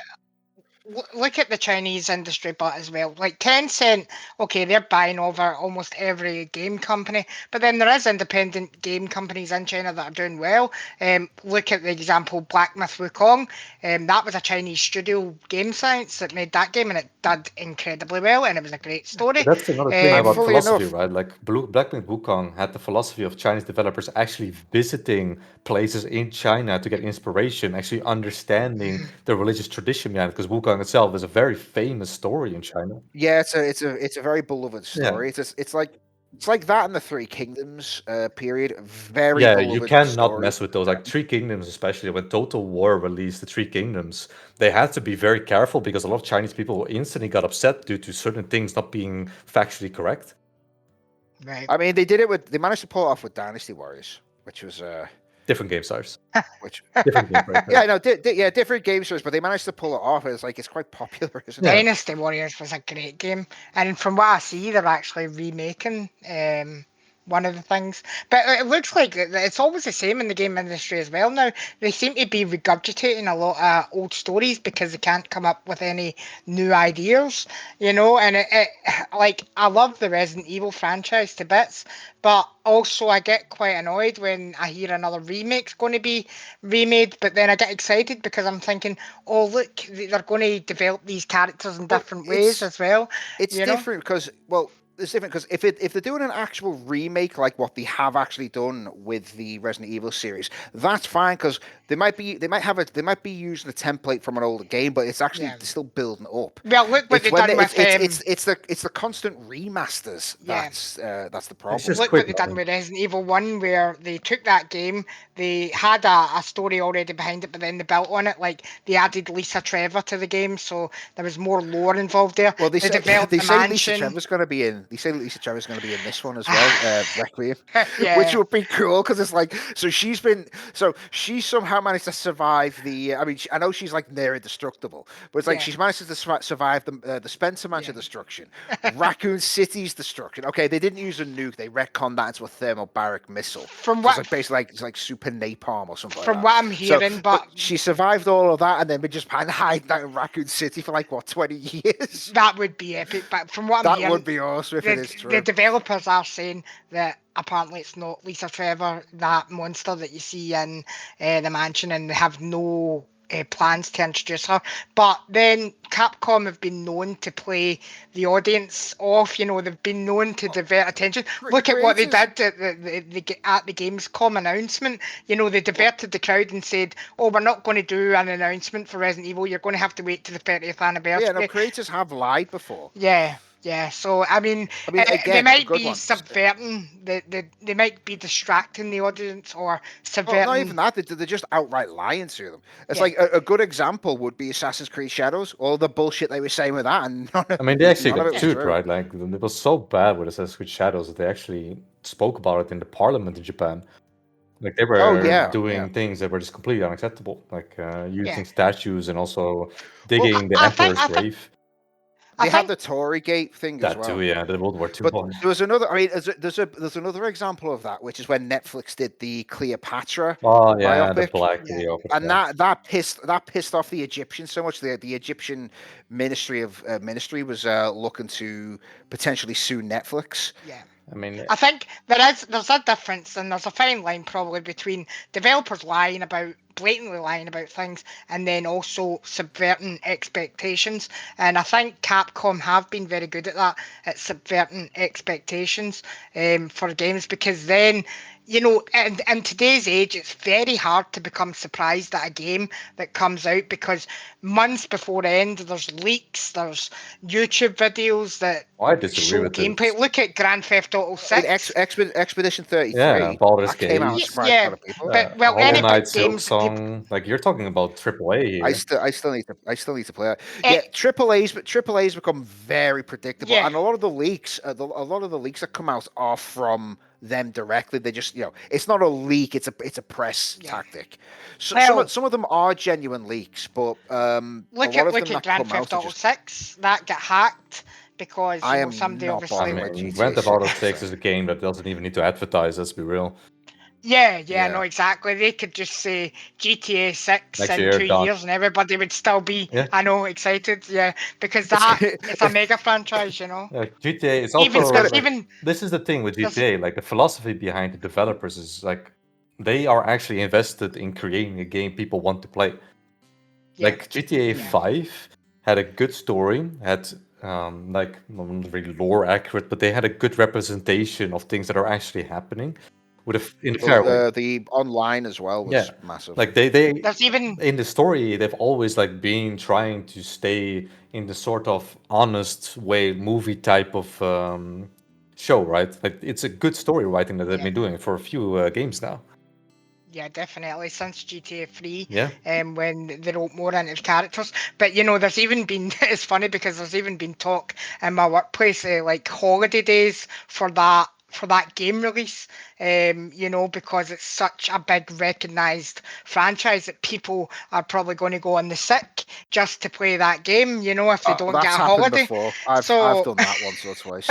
look at the Chinese industry, but as well, like Tencent, okay, they're buying over almost every game company, but then there is independent game companies in China that are doing well. Look at the example Black Myth Wukong. That was a Chinese studio game science that made that game, and it did incredibly well, and it was a great story. but that's another thing about fully philosophy, enough. right? Like Black Myth Wukong had the philosophy of Chinese developers actually visiting places in China to get inspiration, actually understanding the religious tradition behind it, because Wukong itself is a very famous story in China. Yeah, it's a very beloved story. It's like that in the Three Kingdoms period. Very Yeah, you beloved cannot story. mess with those. Like Three Kingdoms, especially when Total War released the Three Kingdoms, they had to be very careful because a lot of Chinese people instantly got upset due to certain things not being factually correct. Right. I mean, they managed to pull it off with Dynasty Warriors, which was Different game stars. which Different game right yeah, there. no, yeah, different game shows, but they managed to pull it off. It's quite popular, isn't Yeah. it? Dynasty Warriors was a great game, and from what I see, they're actually remaking one of the things. But it looks like it's always the same in the game industry as well now. They seem to be regurgitating a lot of old stories because they can't come up with any new ideas, you know. And like I love the Resident Evil franchise to bits, but also I get quite annoyed when I hear another remake's going to be remade. But then I get excited because I'm thinking, oh look, they're going to develop these characters in Well, different ways as well. It's you know? different because it's different because if they're doing an actual remake like what they have actually done with the Resident Evil series, that's fine because they might be using a template from an older game, but it's actually Yeah. still building up. Well, look what It's they've when done with it's the constant remasters Yeah. that's the problem. just look quick what they've done now. with Resident Evil 1, where they took that game, they had a story already behind it, but then they built on it. Like they added Lisa Trevor to the game, so there was more lore involved there. Well, they developed say the Lisa mansion. Trevor's going to be in. They say Lisa Trevor's going to be in this one as well, Requiem, Yeah. which would be cool because it's like she somehow managed to survive the. I mean, I know she's like near indestructible, but it's like Yeah. she's managed to survive the Spencer Mansion destruction, Raccoon City's destruction. Okay, they didn't use a nuke; they retconned that into a thermobaric missile. From So what it's like basically it's like super napalm or something. from like what that. I'm hearing, but she survived all of that, and then we just hiding out in Raccoon City for like what 20 years. that would be epic. But from what I'm That hearing, would be awesome if it is the true. developers are saying that apparently it's not Lisa Trevor, that monster that you see in the mansion, and they have no plans to introduce her. But then Capcom have been known to play the audience off. You know, they've been known to divert attention. Look at what they did at the Gamescom announcement. You know, they diverted the crowd and said, "Oh, we're not going to do an announcement for Resident Evil. You're going to have to wait to the 30th anniversary." Yeah, no, creators have lied before. Yeah. Yeah, so I mean they again, might good be ones. subverting, they might be distracting the audience or Well, subverting. not even that. They're just outright lying to them. It's Yeah. like a good example would be Assassin's Creed Shadows. All the bullshit they were saying with that, and I mean, they actually none of got it was sued, true. right? Like, it was so bad with Assassin's Creed Shadows that they actually spoke about it in the parliament in Japan. Like, they were doing things that were just completely unacceptable, like using statues and also digging the emperor's grave. They had the Tory Gate thing as That well. too, yeah, the World War II But one. there was another. I mean, there's another example of that, which is when Netflix did the Cleopatra Oh yeah, the biopic. Black Yeah. Cleopatra. And that pissed off the Egyptians so much. The Egyptian Ministry was looking to potentially sue Netflix. Yeah. I mean, I think there's a difference, and there's a fine line probably between developers blatantly lying about things, and then also subverting expectations. And I think Capcom have been very good at that, at subverting expectations for games, because then, you know, in today's age, it's very hard to become surprised at a game that comes out, because months before end, there's leaks, there's YouTube videos that I disagree show with gameplay. this. Look at Grand Theft Auto 6. Expedition 33. Yeah, Baldur's that came out and Gate. surprised a lot of people. But well, Hollow any Knight, big Silk games that people. Song. Like, you're talking about AAA here. I still need to play it. Yeah, AAA's become very predictable, Yeah. and a lot of the leaks, that come out are from them directly. They just, it's not a leak; it's a press tactic. So Well- some of them are genuine leaks, but Look a lot at of them that Grand come out Theft are Auto just. 6 that got hacked because I am somebody not obviously. I bothered with mean, GTA Grand Theft Auto 6. 6 is a game that doesn't even need to advertise, let's be real. Yeah, no, exactly. They could just say GTA 6 Next in year, 2 done. years, and everybody would still be, Yeah. I know, excited. Yeah, because it's a mega franchise, you know. GTA is Even also there's like, even this is the thing with there's- GTA, like the philosophy behind the developers is like they are actually invested in creating a game people want to play. Yeah. Like GTA 5 had a good story, had like not really lore accurate, but they had a good representation of things that are actually happening. in a fair way. The online as well was Yeah, massive. like they There's even in the story they've always like been trying to stay in the sort of honest way movie type of show, right? Like it's a good story writing that they've been doing for a few games now. Yeah, definitely since GTA 3, Yeah. when they wrote more into the characters. But there's even been it's funny because there's even been talk in my workplace, like holiday days for that game release. Because it's such a big recognised franchise that people are probably going to go on the sick just to play that game. If they don't That's get a happened holiday. before. I've So done that once or twice.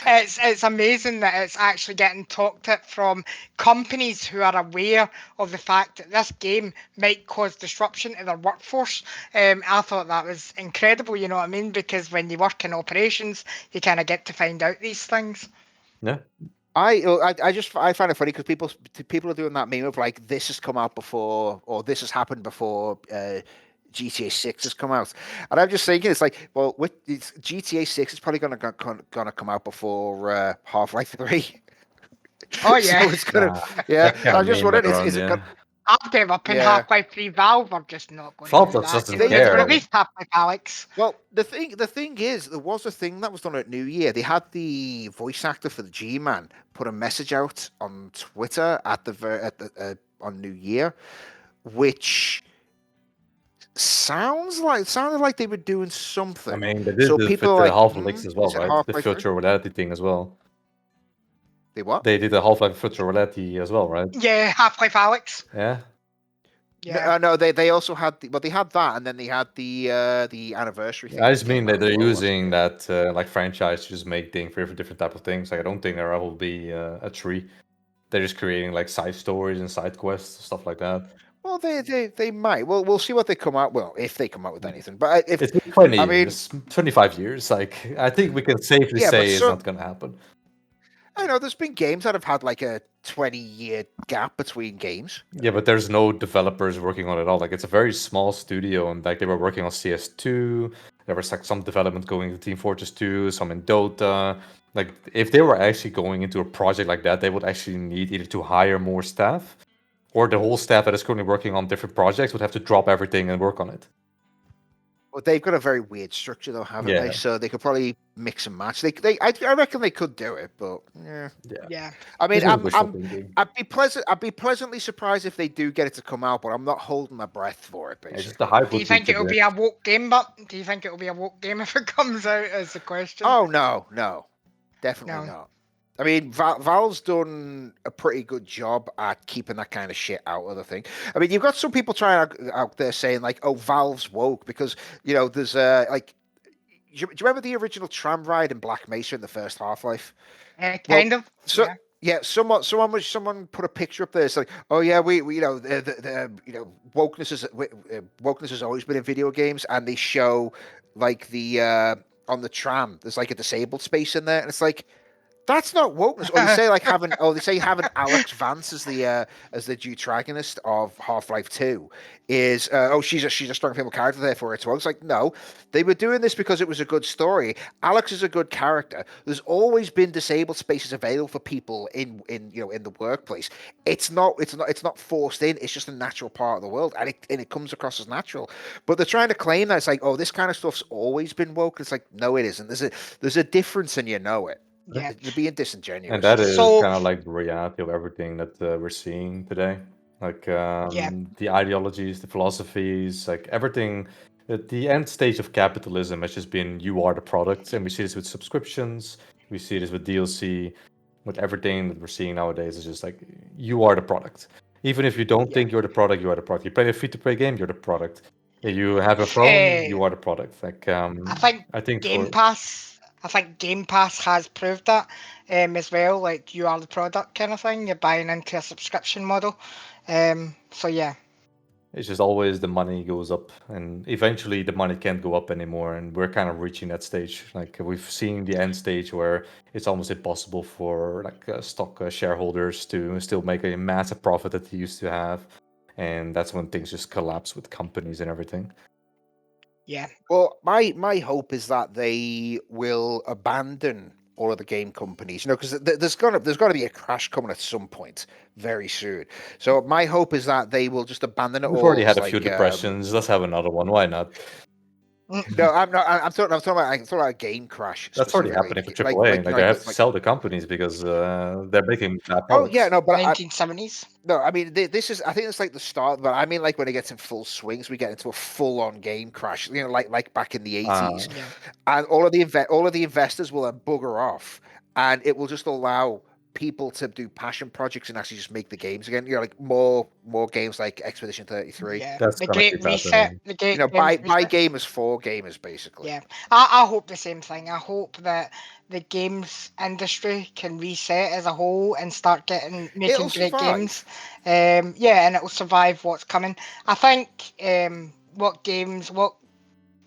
it's amazing that it's actually getting talked at from companies who are aware of the fact that this game might cause disruption to their workforce. I thought that was incredible, you know what I mean? Because when you work in operations, you kind of get to find out these things. Yeah. I find it funny because people are doing that meme of like this has come out before or this has happened before GTA 6 has come out, and I'm just thinking it's like, well, GTA 6 is probably gonna come out before Half-Life 3. Oh yeah, So it's gonna That kind I of just meme wondering went around, is it yeah. gonna I've given up in yeah. Half-Life 3. Valve are just not going to Valve do that. doesn't You've care. released Half-Life Alex. Well, the thing is, there was a thing that was done at New Year. They had the voice actor for the G-Man put a message out on Twitter on New Year, which sounded like they were doing something. I mean, they did So it people with are the like, Half-Life as well, is it right? The Half-Life 3? virtual reality thing as well. They what? They did the Half-Life virtual reality as well, right? Yeah, Half-Life Alex. Yeah. Yeah. No, they also had they had that, and then they had the anniversary thing. I just that came mean that out as they're well last using year. that like franchise to just make things for different type of things. Like I don't think there will be a tree. They're just creating like side stories and side quests, stuff like that. Well, they might. Well, we'll see what they come out. Well, if they come out with anything, but if It's been 20 I mean, years, 25 years. Like I think we can safely yeah, but say it's not going to happen. I know there's been games that have had like a 20-year gap between games. Yeah, but there's no developers working on it all. Like it's a very small studio, and like they were working on CS2. There was like some development going into Team Fortress 2, some in Dota. Like if they were actually going into a project like that, they would actually need either to hire more staff, or the whole staff that is currently working on different projects would have to drop everything and work on it. Well, they've got a very weird structure, though, haven't Yeah. they? So they could probably mix and match. I reckon they could do it, but yeah. Yeah. I mean, This is wishful thinking. I'd be pleasantly surprised if they do get it to come out, but I'm not holding my breath for it. It's just Basically. the hype Do you would be think too it'll big. be a woke game? But do you think it'll be a woke game if it comes out? As the question. Oh no, definitely No. not. I mean, Valve's done a pretty good job at keeping that kind of shit out of the thing. I mean, you've got some people trying out there saying like, "Oh, Valve's woke," because there's like, do you remember the original tram ride in Black Mesa in the first Half-Life? Kind of. So Yeah. someone put a picture up there. It's like, oh yeah, we wokeness has always been in video games, and they show like the on the tram, there's like a disabled space in there, and it's like, that's not wokeness. Or they say having Alex Vance as the Deuteragonist of Half-Life 2 is she's a strong female character, therefore it's woke. It's like, no, they were doing this because it was a good story. Alex is a good character. There's always been disabled spaces available for people in the workplace. It's not forced in. It's just a natural part of the world, and it comes across as natural. But they're trying to claim that it's like, oh, this kind of stuff's always been woke. It's like, no, it isn't. There's a difference, and you know it. Yeah. They're being disingenuous. And that is So- kind of like the reality of everything that we're seeing today. Like Yeah. the ideologies, the philosophies, like everything. The end stage of capitalism has just been you are the product, and we see this with subscriptions. We see this with DLC, with everything that we're seeing nowadays. Is just like you are the product. Even if you don't think you're the product, you are the product. You play a free-to-play game, you're the product. If you have a phone, you are the product. Like I think Game for Pass. I think Game Pass has proved that as well. Like you are the product kind of thing. You're buying into a subscription model. So yeah. it's just always the money goes up, and eventually the money can't go up anymore, and we're kind of reaching that stage. Like we've seen the end stage where it's almost impossible for like stock shareholders to still make a massive profit that they used to have, and that's when things just collapse with companies and everything. Yeah. Well, my hope is that they will abandon all of the game companies, because there's got to be a crash coming at some point very soon. So my hope is that they will just abandon it We've all. already had as, a few like, depressions. Let's have another one. Why not? No, I'm not. I'm talking about a game crash. That's already Specifically. happening for AAA. Like, they have to sell the companies because they're making bad Oh products. yeah, no, but 1970s. no, I mean this is. I think it's like the start, but I mean like when it gets in full swings, we get into a full-on game crash. like back in the 80s, Yeah. and all of the investors will then bugger off, and it will just allow people to do passion projects and actually just make the games again. Like more games like Expedition 33. Yeah. That's The gonna be Great bad. Reset. The Great Games Buy Reset. gamers for gamers, basically. Yeah, I hope the same thing. I hope that the games industry can reset as a whole and start making It'll great survive. games. Yeah, and it will survive what's coming. I think what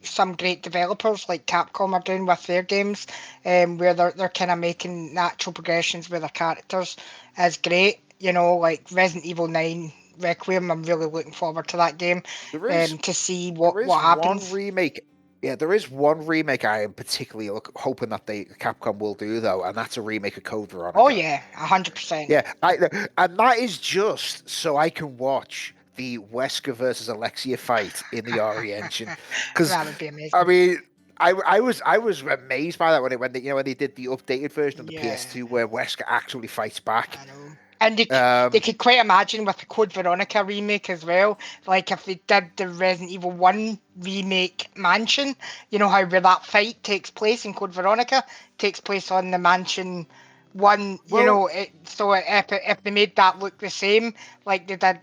some great developers like Capcom are doing with their games, where they're kind of making natural progressions with their characters, is great. Like Resident Evil 9 Requiem. I'm really looking forward to that game. There is To see there what is happens. one remake. Yeah, there is one remake I am particularly hoping that Capcom will do though, and that's a remake of Code Veronica. Oh yeah, 100%. Yeah, and that is just so I can watch the Wesker versus Alexia fight in the RE engine, because that would be amazing. I mean, I was amazed by that when they did the updated version of the Yeah. PS2 where Wesker actually fights back. I know. And they could quite imagine with the Code Veronica remake as well, like if they did the Resident Evil 1 remake mansion, how where that fight takes place in Code Veronica, takes place on the mansion one, so if they made that look the same like they did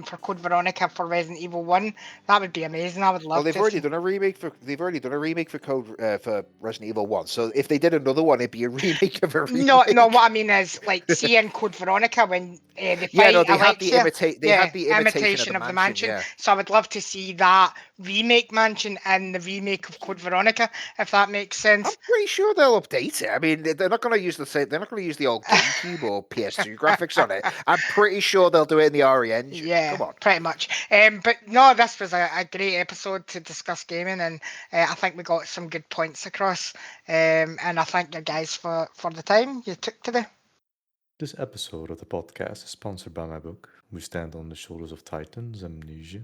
for Code Veronica for Resident Evil 1, that would be amazing. I would love they've to already see. done a remake for Code for Resident Evil 1. So if they did another one, it'd be a remake of a remake. No, what I mean is like see in Code Veronica when they fight Yeah, no, they Alexia. had the imitation of the mansion. Yeah. So I would love to see that remake mansion and the remake of Code Veronica, if that makes sense. I'm pretty sure they'll update it. I mean, they're not going to use They're not going to use the old GameCube or PS2 graphics on it. I'm pretty sure they'll do it in the RE engine. Yeah, Come on. pretty much. But no, this was a great episode to discuss gaming, and I think we got some good points across. And I thank you guys for the time you took today. This episode of the podcast is sponsored by my book, We Stand on the Shoulders of Titans, Amnesia.